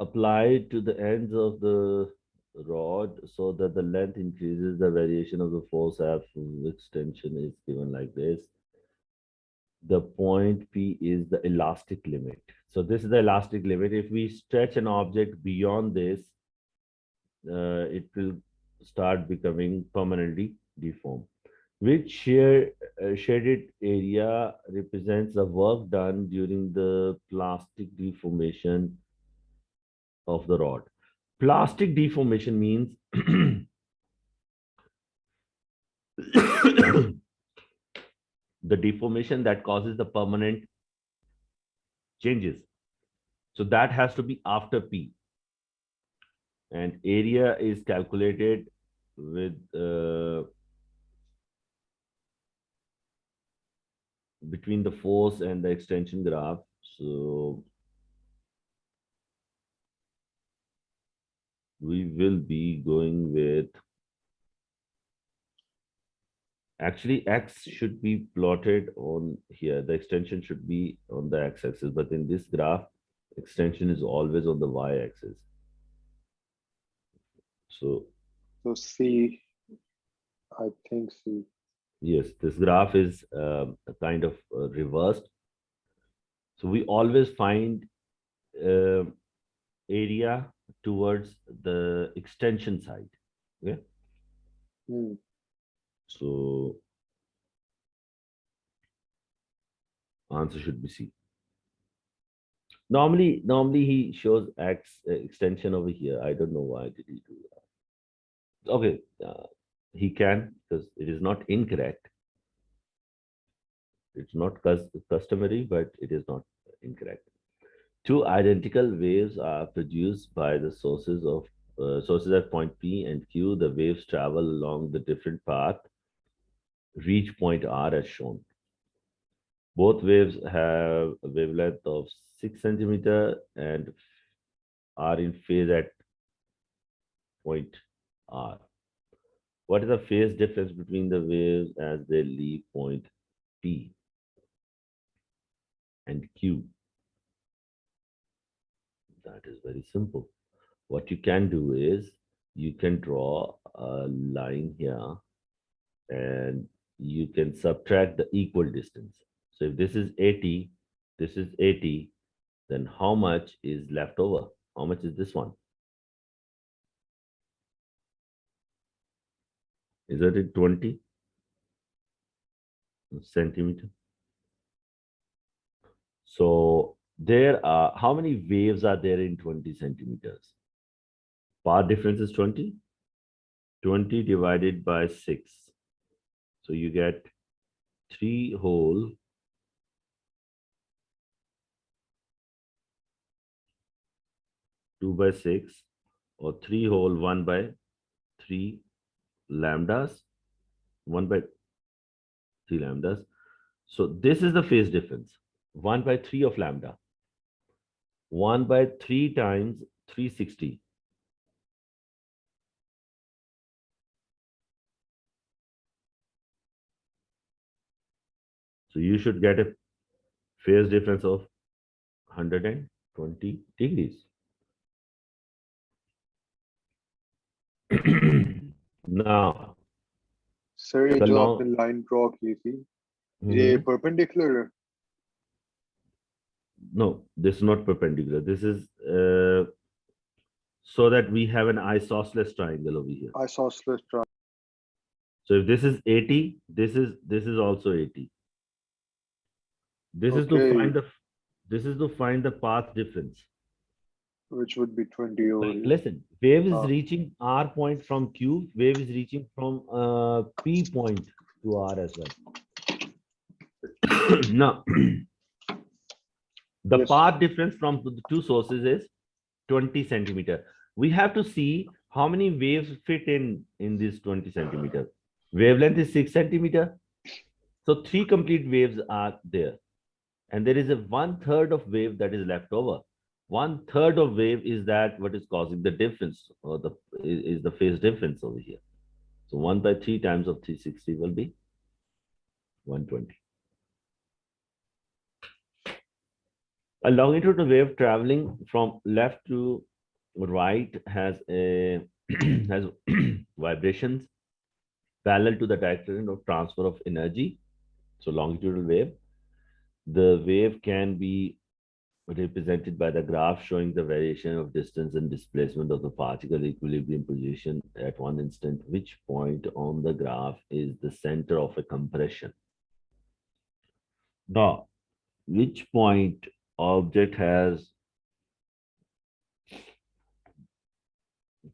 applied to the ends of the rod so that the length increases. The variation of the force after extension is given like this. The point P is the elastic limit. So this is the elastic limit. If we stretch an object beyond this, it will start becoming permanently deformed. Which shaded area represents the work done during the plastic deformation of the rod? Plastic deformation means the deformation that causes the permanent changes. So that has to be after P. And area is calculated with between the force and the extension graph. So we will be going with, actually X should be plotted on here. The extension should be on the X-axis, but in this graph, extension is always on the Y-axis. So So C. I think C. yes, this graph is kind of reversed. So we always find uh, area towards the extension side. Okay. Hmm. So answer should be C. Normally he shows X extension over here. I don't know why did he do that. Okay, he can, because it is not incorrect. It's not customary, but it is not incorrect. Two identical waves are produced by the sources at point P and Q. The waves travel along the different path, reach point R as shown. Both waves have a wavelength of 6 centimeter and are in phase at point R. What is the phase difference between the waves as they leave point P and Q? That is very simple. What you can do is you can draw a line here and you can subtract the equal distance. So if this is 80, this is 80, then how much is left over? How much is this one? Is it 20 centimeter? So there are, how many waves are there in 20 centimeters? Path difference is 20. 20 divided by 6. So you get 3 whole 2 by 6, or 3 whole 1 by 3 lambdas, 1 by 3 lambdas. So this is the phase difference, 1 by 3 of lambda, 1 by 3 times 360. So you should get a phase difference of 120 degrees. Now, sir ये the जो long, आपने line draw की थी ये Mhm. Perpendicular है No, this is not perpendicular. This is so that we have an isosceles triangle over here. isosceles triangle. So if this is 80, this is also 80. This is to Okay, find the this is to find the path difference. which would be 20 over Like, here. listen, wave is Ah, reaching R point from Q, wave is reaching from P point to R as well. Now, the yes. path difference from the two sources is 20 centimeter. We have to see how many waves fit in this 20 centimeter. Wavelength is 6 centimeter. So three complete waves are there. And there is a one third of wave that is left over. One third of wave is that what is causing the difference or the is the phase difference over here. So 1 by 3 times of 360 will be 120. A longitudinal wave traveling from left to right has a has vibrations parallel to the direction of transfer of energy. So longitudinal wave. The wave can be represented by the graph showing the variation of distance and displacement of the particle equilibrium position at one instant. Which point on the graph is the center of a compression? Now, which point object has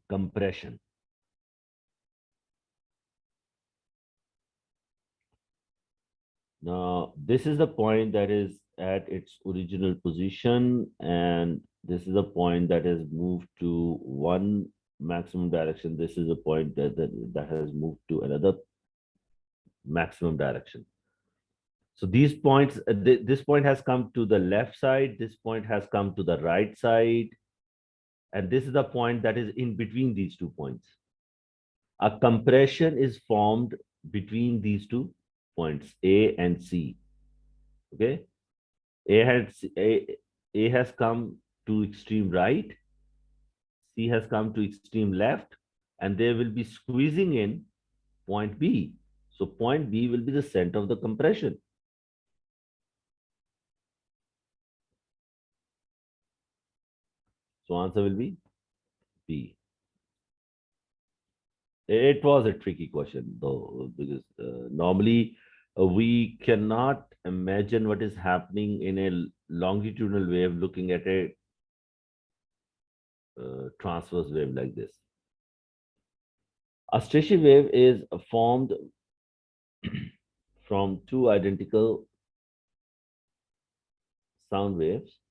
compression? Now, this is the point that is at its original position, and this is a point that has moved to one maximum direction. This is a point that has moved to another maximum direction. So these points, this point has come to the left side, this point has come to the right side, and this is the point that is in between these 2 points. A compression is formed between these 2 points, A and C. Okay, A has come to extreme right, C has come to extreme left, and they will be squeezing in point B. So point B will be the center of the compression. So answer will be B. It was a tricky question though, because normally we cannot imagine what is happening in a longitudinal wave looking at a transverse wave like this. A stationary wave is formed from two identical sound waves.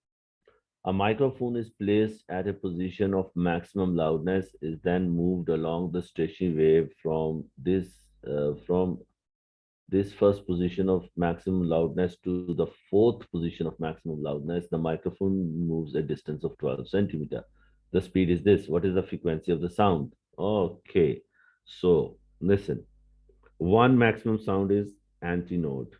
A microphone is placed at a position of maximum loudness, is then moved along the stationary wave from this first position of maximum loudness to the fourth position of maximum loudness. The microphone moves a distance of 12 centimeter. The speed is this. What is the frequency of the sound? Okay, so listen. One maximum sound is antinode,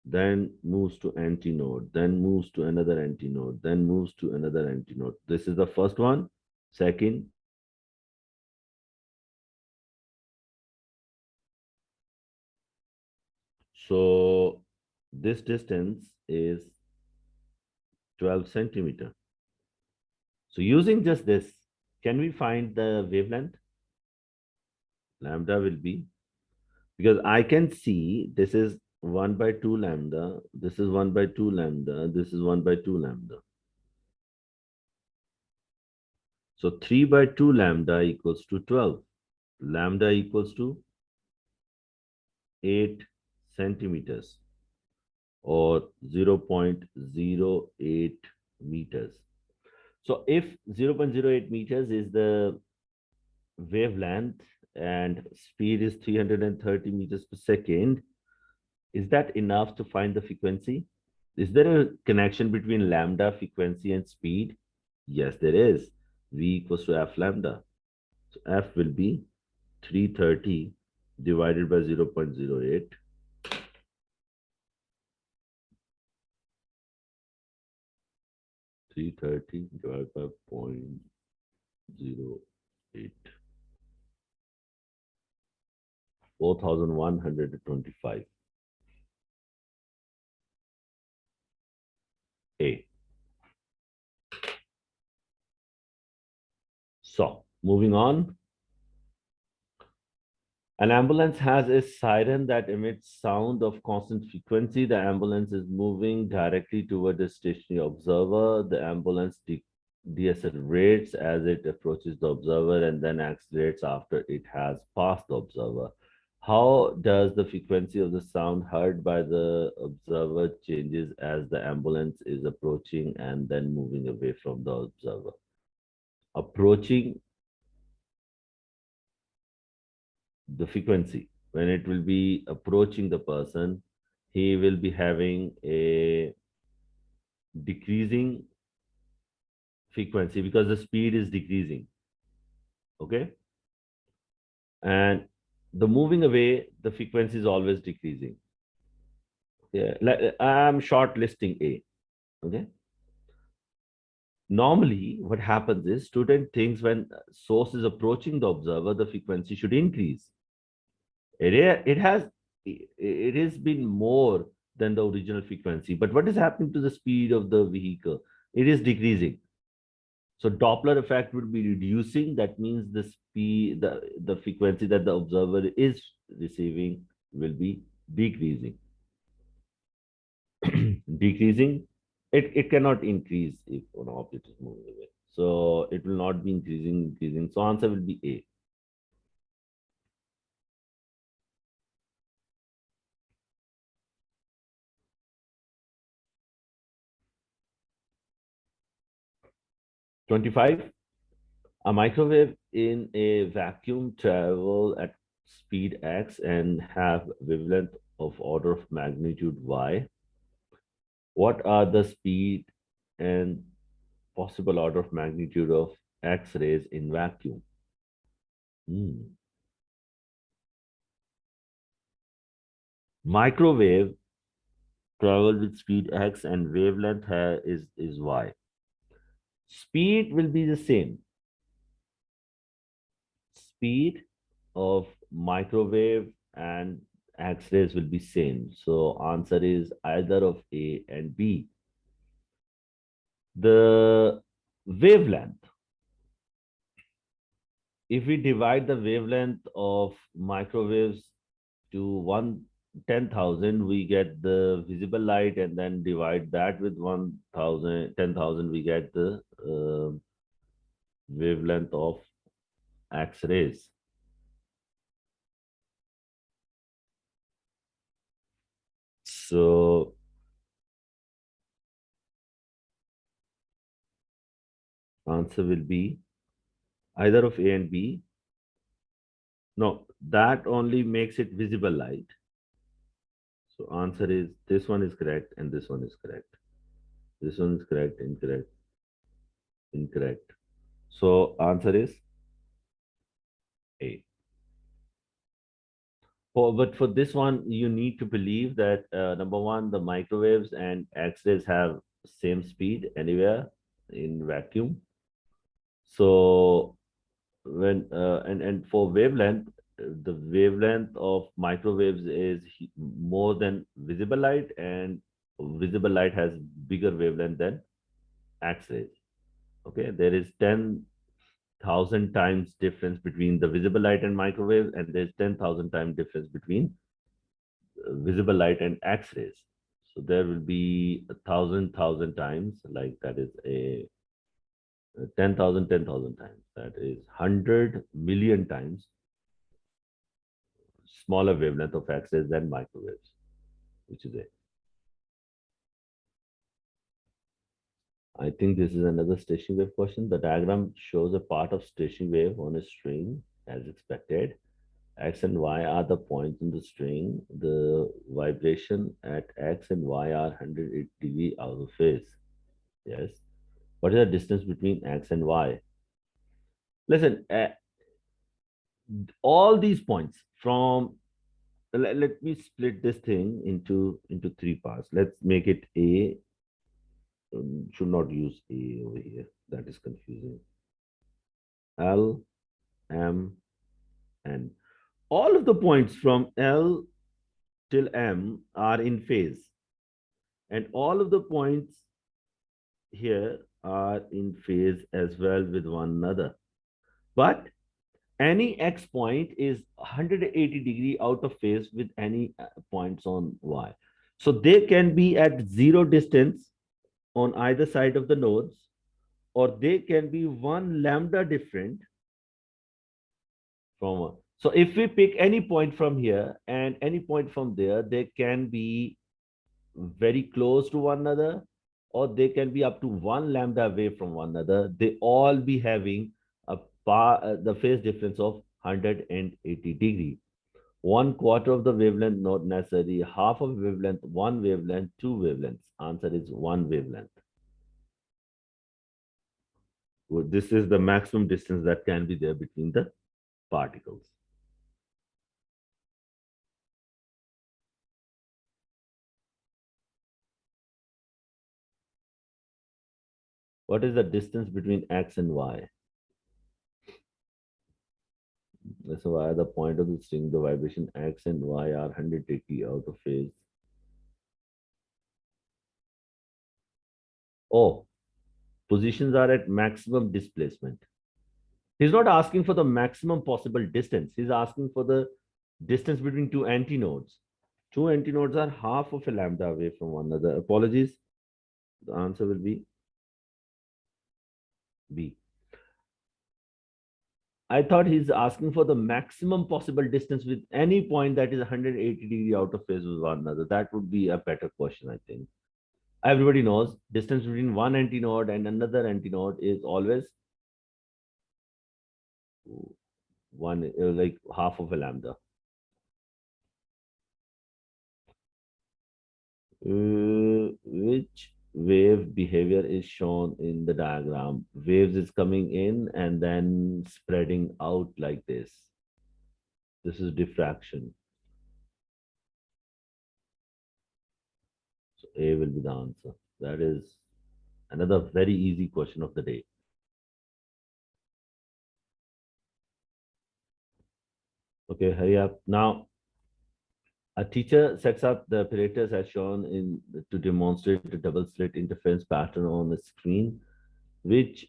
then moves to antinode, then moves to another antinode, then moves to another antinode. This is the first one, second, so this distance is 12 centimeter. So using just this, can we find the wavelength? Lambda will be, because I can see this is 1 by 2 lambda, this is 1 by 2 lambda, this is 1 by 2 lambda. So 3 by 2 lambda equals to 12. Lambda equals to 8 centimeters or 0.08 meters. So if 0.08 meters is the wavelength and speed is 330 meters per second, is that enough to find the frequency? Is there a connection between lambda frequency and speed? Yes, there is. V equals to F lambda. So F will be 330 divided by 0.08. 330 divided by 0.08. 4,125. A. So, moving on. An ambulance has a siren that emits sound of constant frequency. The ambulance is moving directly toward the stationary observer. The ambulance deaccelerates as it approaches the observer and then accelerates after it has passed the observer. How does the frequency of the sound heard by the observer changes as the ambulance is approaching and then moving away from the observer? approaching the frequency. When it will be approaching the person, he will be having a decreasing frequency because the speed is decreasing. Okay. And the moving away, the frequency is always decreasing. Yeah. I'm shortlisting A. Okay. Normally, what happens is student thinks when source is approaching the observer, the frequency should increase. It has it has been more than the original frequency. But what is happening to the speed of the vehicle? It is decreasing. So Doppler effect would be reducing. That means the speed, the frequency that the observer is receiving will be decreasing. Decreasing, it cannot increase if an object is moving away. So it will not be increasing. So answer will be A. 25. A microwave in a vacuum travel at speed x and have wavelength of order of magnitude y. What are the speed and possible order of magnitude of X-rays in vacuum? Hmm. Microwave travel with speed x and wavelength is y. Speed will be the same. Speed of microwave and X-rays will be same. So answer is either of A and B. The wavelength. If we divide the wavelength of microwaves to 10,000, we get the visible light, and then divide that with 1,000, 10,000, we get the wavelength of X-rays. So answer will be either of A and B. No, that only makes it visible light. So answer is this one is correct and this one is correct. This one is correct, incorrect, incorrect. So answer is A. But for this one, you need to believe that number one, the microwaves and X-rays have same speed anywhere in vacuum. So when and for wavelength, the wavelength of microwaves is more than visible light, and visible light has bigger wavelength than X-rays. Okay, there is 10,000 times difference between the visible light and microwave, and there's 10,000 times difference between visible light and X-rays. So there will be a thousand times, like that is a 10,000 times. That is 100 million times smaller wavelength of X-rays than microwaves, which is it. I think this is another stationary wave question. The diagram shows a part of stationary wave on a string as expected. X and Y are the points in the string. The vibration at X and Y are 180 degree out of phase. Yes. What is the distance between X and Y? Listen, all these points from let me split this thing into three parts. Let's make it A. Should not use A over here. That is confusing. L, M, N. All of the points from L till M are in phase, and all of the points here are in phase as well with one another. But any x point is 180 degree out of phase with any points on y. So they can be at zero distance on either side of the nodes, or they can be one lambda different from one. So if we pick any point from here and any point from there, they can be very close to one another, or they can be up to one lambda away from one another. They all be having the phase difference of 180 degree. One quarter of the wavelength not necessary, half of wavelength, one wavelength, two wavelengths. Answer is one wavelength. This is the maximum distance that can be there between the particles. What is the distance between X and Y? So why the point of the string, the vibration X and Y are 180 out of phase. Oh, positions are at maximum displacement. He's not asking for the maximum possible distance. He's asking for the distance between two antinodes. Two antinodes are half of a lambda away from one another. Apologies. The answer will be B. I thought he's asking for the maximum possible distance with any point that is 180-degree out of phase with one another. That would be a better question, I think. Everybody knows distance between one antinode and another antinode is always one, like half of a lambda. Which wave behavior is shown in the diagram? Waves is coming in and then spreading out like this. This is diffraction. So A will be the answer. That is another very easy question of the day. Okay, hurry up. Now, a teacher sets up the operators as shown in to demonstrate the double slit interference pattern on the screen, which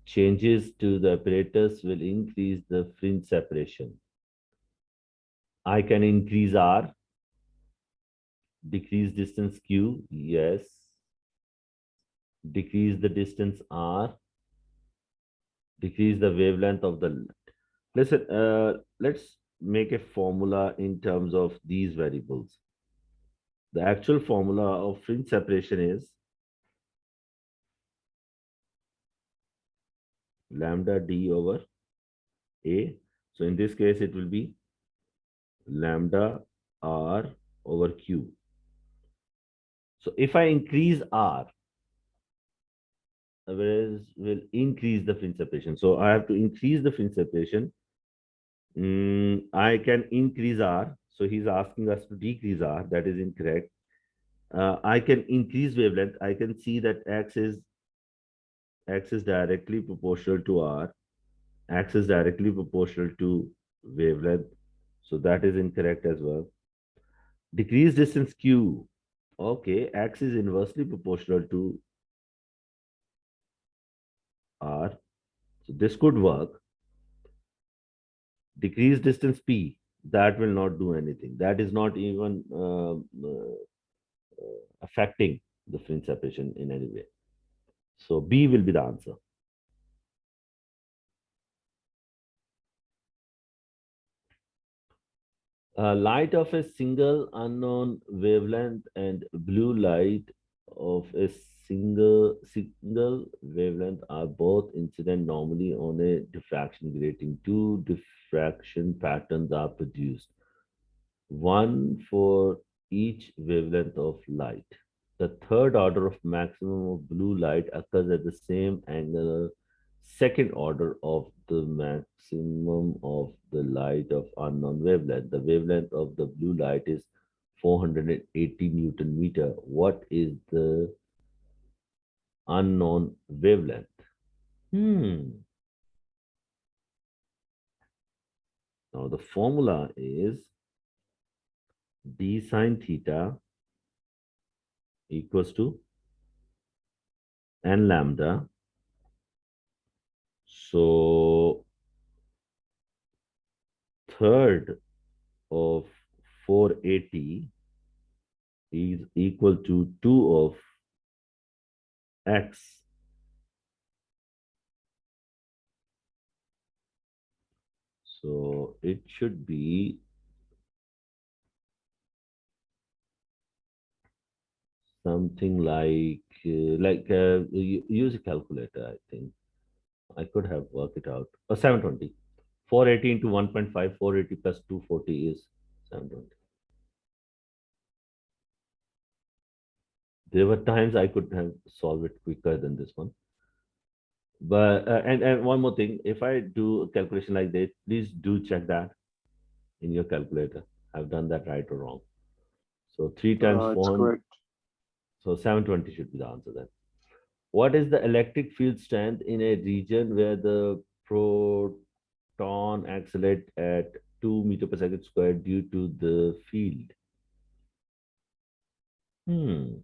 changes to the operators will increase the fringe separation. I can increase R, decrease distance Q, yes. Decrease the distance R, decrease the wavelength of the. Listen, let's make a formula in terms of these variables. The actual formula of fringe separation is lambda D over A. So in this case, it will be lambda R over Q. So if I increase R, whereas will increase the fringe separation. So I have to increase the fringe separation. I can increase R. So he's asking us to decrease R. That is incorrect. I can increase wavelength. I can see that X is directly proportional to R. X is directly proportional to wavelength. So that is incorrect as well. Decrease distance Q. Okay, X is inversely proportional to R. So this could work. Decrease distance P. That will not do anything. That is not even affecting the fringe separation in any way. So B will be the answer. Light of a single unknown wavelength and blue light of a single wavelength are both incident normally on a diffraction grating. Two diffraction patterns are produced, one for each wavelength of light. The third order of maximum of blue light occurs at the same angular second order of the maximum of the light of unknown wavelength. The wavelength of the blue light is 480 Newton meter. What is the unknown wavelength? Now the formula is d sine theta equals to n lambda. So third of 480 is equal to 2 of x. So it should be something like use a calculator, I think. I could have worked it out. 720. 480 into 1.5, 480 plus 240 is 720. There were times I could have solved it quicker than this one. But and one more thing, if I do a calculation like this, please do check that in your calculator. I've done that right or wrong. So 3 times It's 400, correct. so 720 should be the answer then. What is the electric field strength in a region where the proton accelerate at 2 meter per second squared due to the field? Hmm,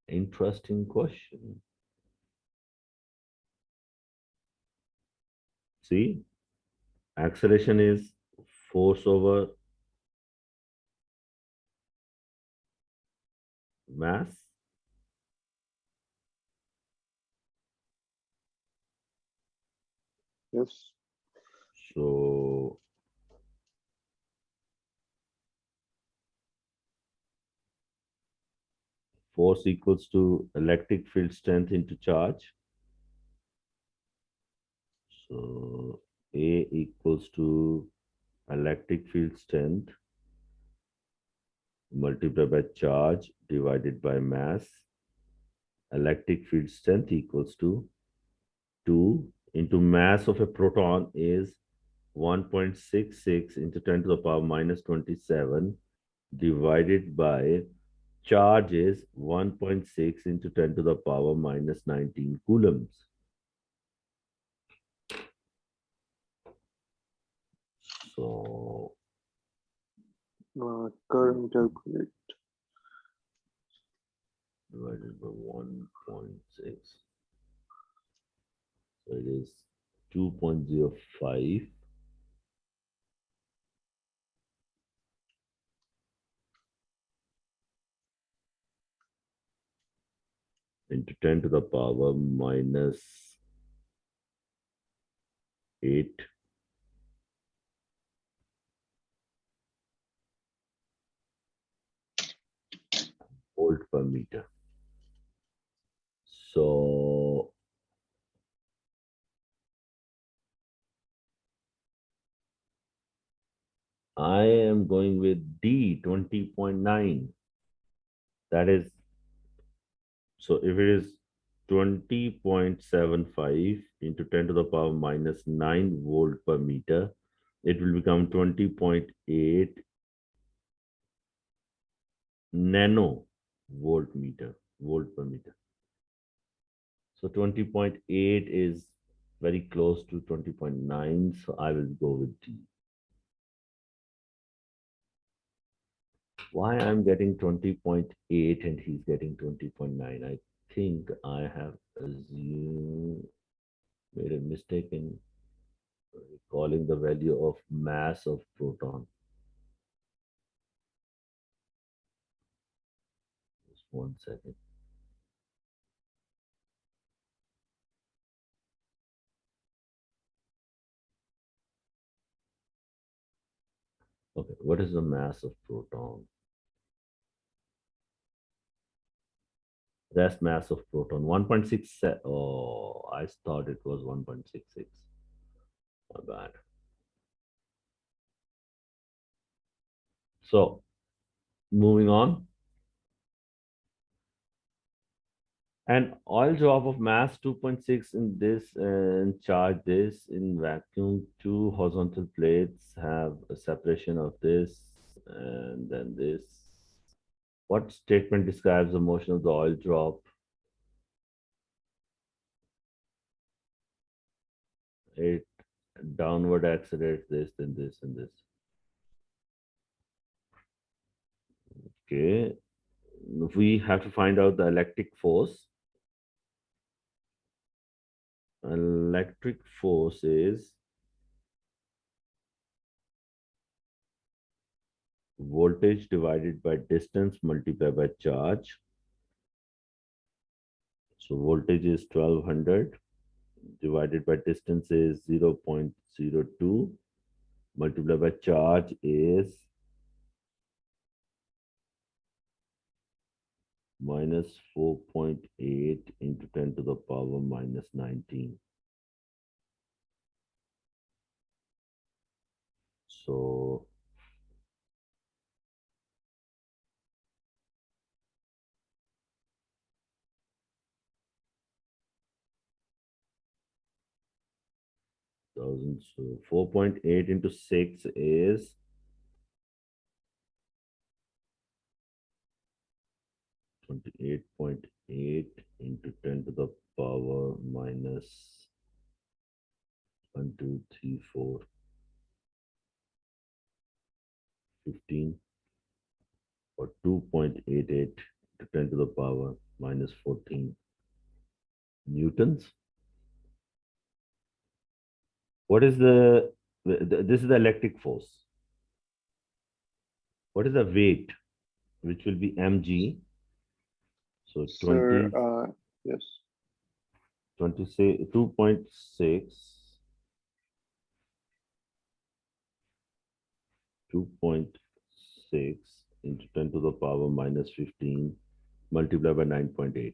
interesting question. See, acceleration is force over mass. Yes. So force equals to electric field strength into charge. So A equals to electric field strength multiplied by charge divided by mass. Electric field strength equals to 2 into mass of a proton is 1.66 into 10 to the power minus 27 divided by charge is 1.6 into 10 to the power minus 19 coulombs. So Current calculate. divided by 1.6. So it is 2.05 into 10 to the power minus 8 volt per meter. So I am going with D 20.9. That is, so if it is 20.75 into 10 to the power minus 9 volt per meter, it will become 20.8 nano volt per meter. So 20.8 is very close to 20.9. So I will go with D. Why I'm getting 20.8 and he's getting 20.9? I think I have assumed, made a mistake in calling the value of mass of proton. Just 1 second. Okay, what is the mass of proton? Rest mass of proton 1.6. Oh, I thought it was 1.66. My bad. So moving on. An oil drop of mass 2.6 in this and charge this in vacuum. Two horizontal plates have a separation of this and then this. What statement describes the motion of the oil drop? It downward accelerates this, then this, and this. Okay. We have to find out the electric force. Electric force is voltage divided by distance multiplied by charge. So voltage is 1200 divided by distance is 0.02 multiplied by charge is minus 4.8 into 10 to the power minus 19. So thousand, so 4.8 into 6 is 28.8 into 10 to the power minus 1, 2, 3, 4, 15, or 2.88 to 10 to the power minus 14 newtons. What is this is the electric force. What is the weight, which will be mg? So Sir, 20, yes. 2.6, 2.6 into 10 to the power minus 15 multiplied by 9.8,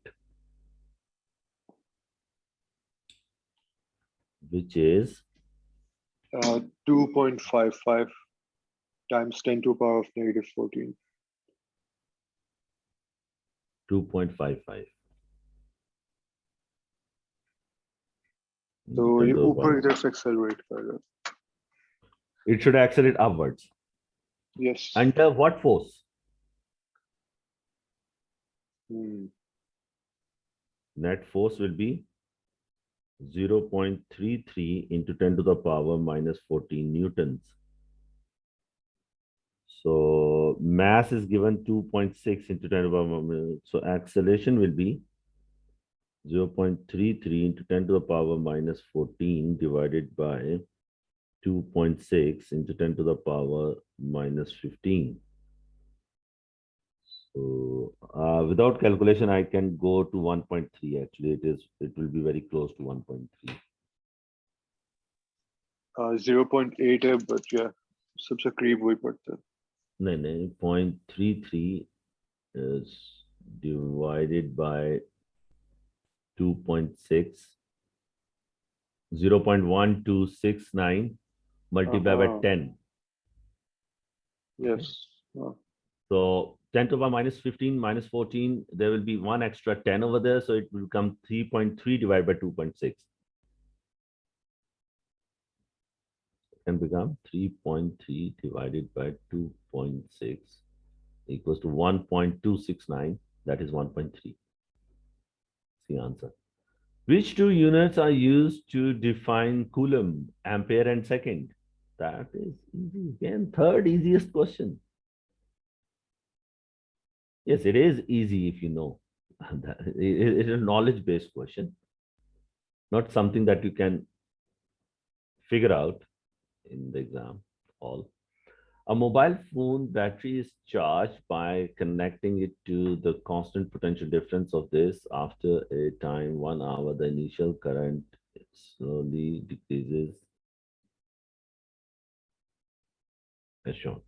which is 2.55 times 10 to the power of negative 14. 2.55 into तो 10 ये to the ऊपर power. की तरफ accelerate कर रहा है. It should accelerate upwards. Yes. Under what force? Net force will be 0.33 into 10 to the power minus 14 newtons. So mass is given 2.6 into 10 to the power. So acceleration will be 0.33 into 10 to the power minus 14 divided by 2.6 into 10 to the power minus 15. So without calculation, I can go to 1.3. Actually, it will be very close to 1.3. 0.8 है, but yeah, सबसे करीब वही पड़ता है. No, 0.33 is divided by 2.6, 0.1269 multiplied by 10. Yes. So 10 to the power minus 15 minus 14, there will be one extra 10 over there. So it will become 3.3 divided by 2.6. Can become 3.3 divided by 2.6 equals to 1.269. That is 1.3. The answer. Which two units are used to define coulomb, ampere, and second? That is easy. Again, third easiest question. Yes, it is easy if you know. It is a knowledge-based question, not something that you can figure out in the exam hall. A mobile phone battery is charged by connecting it to the constant potential difference of this. After a time, 1 hour, the initial current slowly decreases as shown.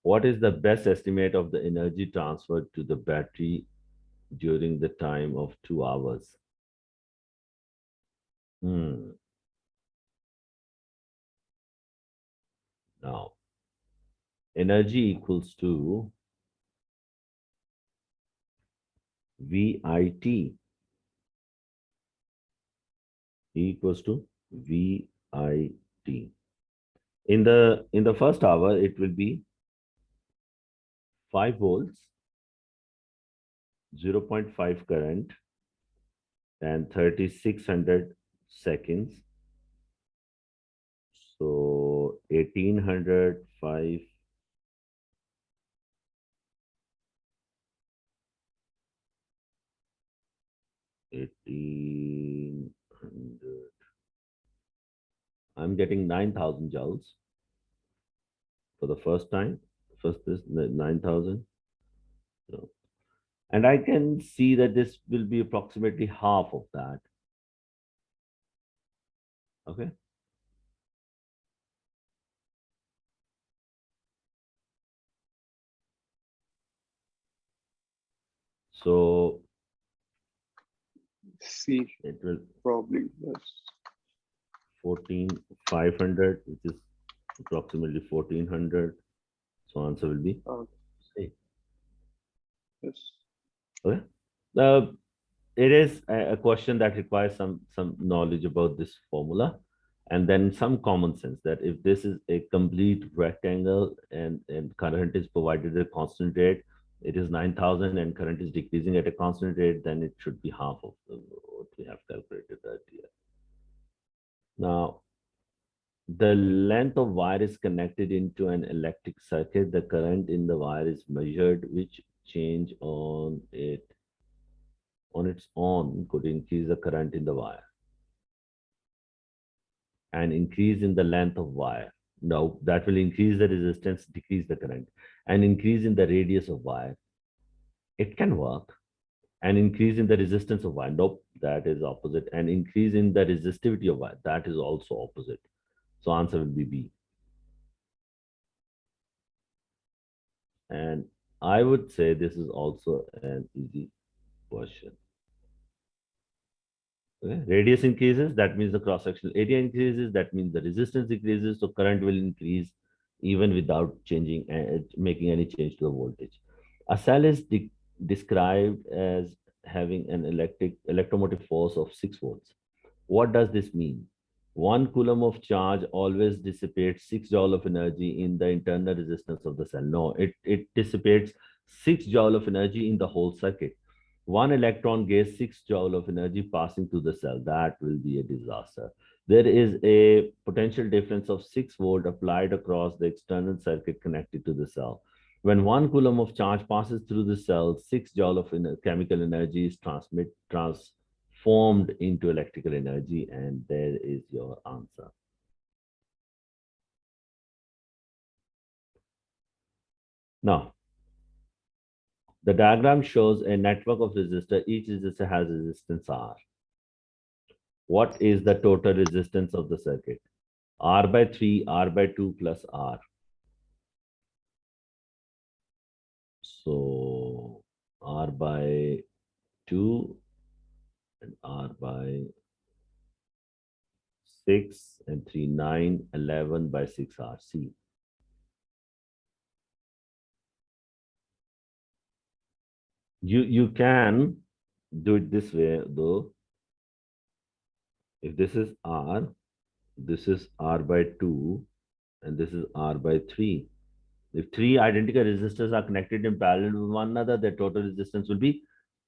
What is the best estimate of the energy transferred to the battery during the time of 2 hours? Now, energy equals to VIT equals to VIT. In the first hour, it will be 5 volts, 0.5 current, and 3600 seconds. So 1800, 5, 1800. I'm getting 9,000 joules for the first time. First is 9,000. So, and I can see that this will be approximately half of that. Okay. So C, it will probably. Yes. 14,500, which is approximately 1400. So answer will be Uh, C. yes. Okay. Uh, it is a question that requires some knowledge about this formula, and then some common sense that if this is a complete rectangle and current is provided at a constant rate, it is 9,000 and current is decreasing at a constant rate, then it should be half of what we have calculated earlier. Now, the length of wire is connected into an electric circuit. The current in the wire is measured, which change on its own could increase the current in the wire. And increase in the length of wire. No, that will increase the resistance, decrease the current, and increase in the radius of wire. It can work. And increase in the resistance of wire. Nope, that is opposite. And increase in the resistivity of wire. That is also opposite. So answer will be B. And I would say this is also an easy question. Okay. Radius increases, that means the cross-sectional area increases, that means the resistance increases, so current will increase even without changing, making any change to the voltage. A cell is described as having an electromotive force of 6 volts. What does this mean? 1 coulomb of charge always dissipates 6 joule of energy in the internal resistance of the cell. No, it dissipates 6 joule of energy in the whole circuit. One electron gets 6 joule of energy passing through the cell. That will be a disaster. There is a potential difference of 6 volt applied across the external circuit connected to the cell. When 1 coulomb of charge passes through the cell, 6 joule of chemical energy is transformed into electrical energy, and there is your answer. Now, the diagram shows a network of resistors. Each resistor has resistance R. What is the total resistance of the circuit? R by 3, R by 2 plus R. So R by 2 and R by 6 and 3, 9, 11 by 6 R. C. You can do it this way though. If this is R, this is R by 2, and this is R by 3. If three identical resistors are connected in parallel with one another, their total resistance will be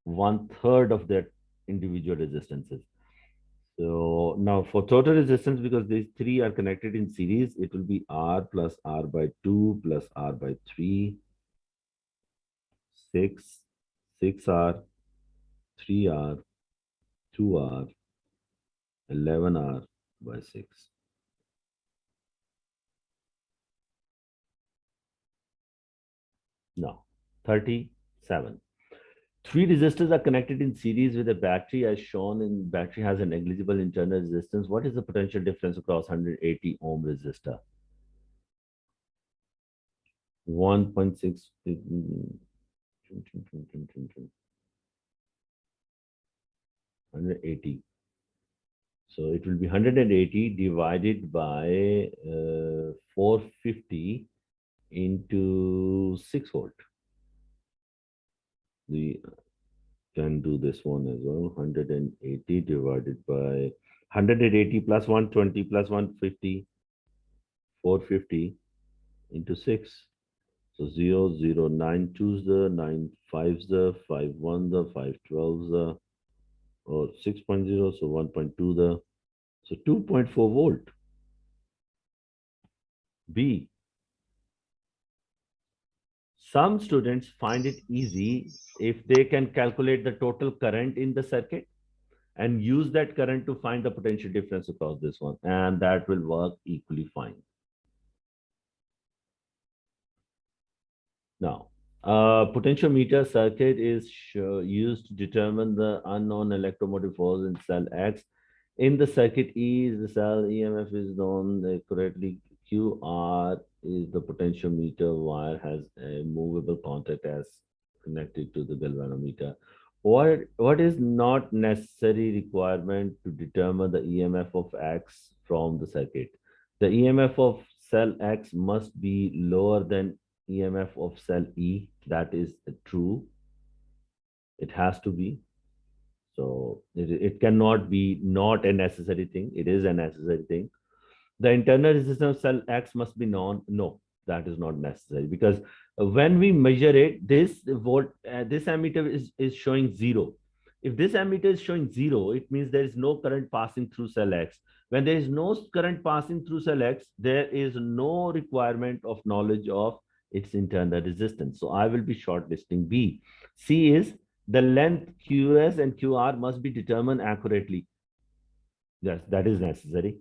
1/3 of their individual resistances. So now for total resistance, because these three are connected in series, it will be R plus R by 2 plus R by 3, 6, 6R, 3R, 2R, 11R by 6. Now, 37. Three resistors are connected in series with a battery as shown in battery has a negligible internal resistance. What is the potential difference across 180 ohm resistor? 1.6 180. So it will be 180 divided by 450 into 6 volt. We can do this one as well. 180 divided by 180 plus 120 plus 150, 450 into 6. So 0, 0, 9 2's the, 9 5's the, 5 1 the, 5 12's the, or 6.0, so 1.2 the, so 2.4 volt. B. Some students find it easy if they can calculate the total current in the circuit and use that current to find the potential difference across this one, and that will work equally fine. Now, potentiometer circuit is used to determine the unknown electromotive force in cell X. In the circuit E is the cell, EMF is known correctly. QR is the potentiometer wire has a movable contact as connected to the galvanometer. What is not necessary requirement to determine the EMF of X from the circuit? The EMF of cell X must be lower than EMF of cell E. That is true. It has to be. So it cannot be not a necessary thing. It is a necessary thing. The internal resistance of cell X must be known. No, that is not necessary because when we measure it, this ammeter is showing zero. If this ammeter is showing zero, it means there is no current passing through cell X. When there is no current passing through cell X, there is no requirement of knowledge of its internal resistance. So I will be shortlisting B. C is the length QS and QR must be determined accurately. Yes, that is necessary.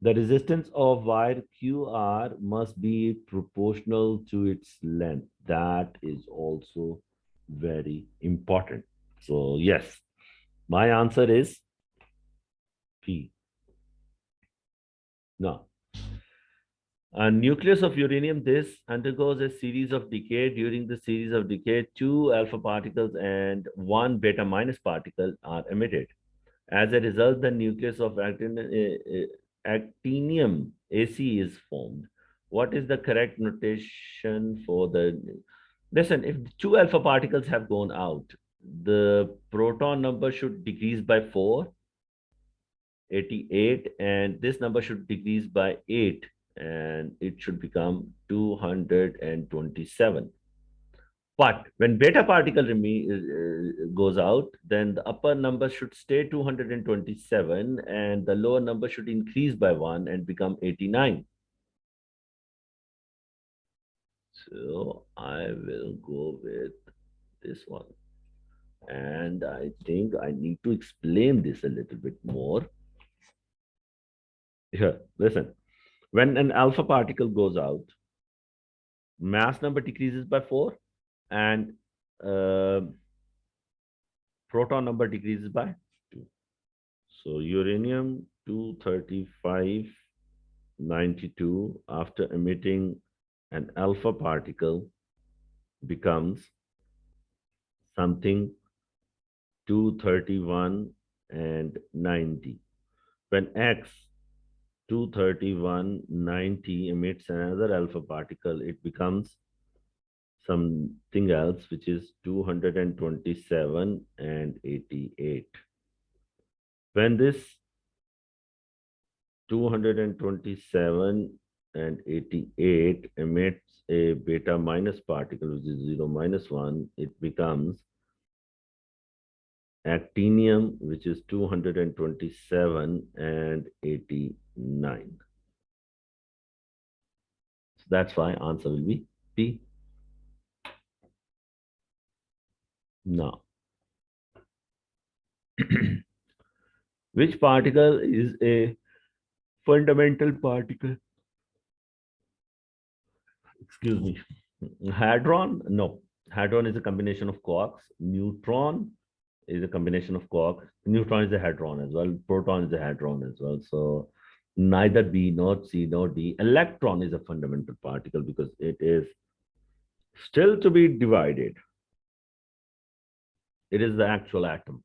The resistance of wire QR must be proportional to its length. That is also very important. So, yes, my answer is P. No. A nucleus of uranium, this undergoes a series of decay. During the series of decay, two alpha particles and one beta minus particle are emitted. As a result, the nucleus of actinium AC is formed. What is the correct notation for the? Listen, if two alpha particles have gone out, the proton number should decrease by 4, 88, and this number should decrease by 8, and it should become 227. But when beta particle goes out, then the upper number should stay 227 and the lower number should increase by 1 and become 89. So I will go with this one. And I think I need to explain this a little bit more. Here, listen. When an alpha particle goes out, mass number decreases by 4 and uh, proton number decreases by 2. So uranium 23592 after emitting an alpha particle becomes something 231 and 90. When X 23190 emits another alpha particle, it becomes something else which is 227 and 88. When this 227 and 88 emits a beta minus particle, which is 0 minus 1, it becomes actinium, which is 227 and 89. So that's why answer will be P. Now, which particle is a fundamental particle? Excuse me. Hadron? No. Hadron is a combination of quarks. Neutron is a combination of quarks. Neutron is a hadron as well. Proton is a hadron as well. So neither B nor C nor D. Electron is a fundamental particle because it is still to be divided. It is the actual atom.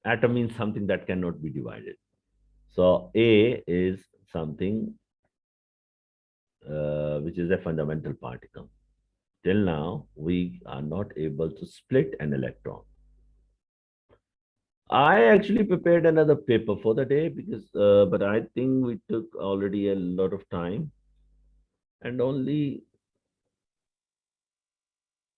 Atom means something that cannot be divided. So A is something which is a fundamental particle. Till now, we are not able to split an electron. I actually prepared another paper for the day because, but I think we took already a lot of time, and only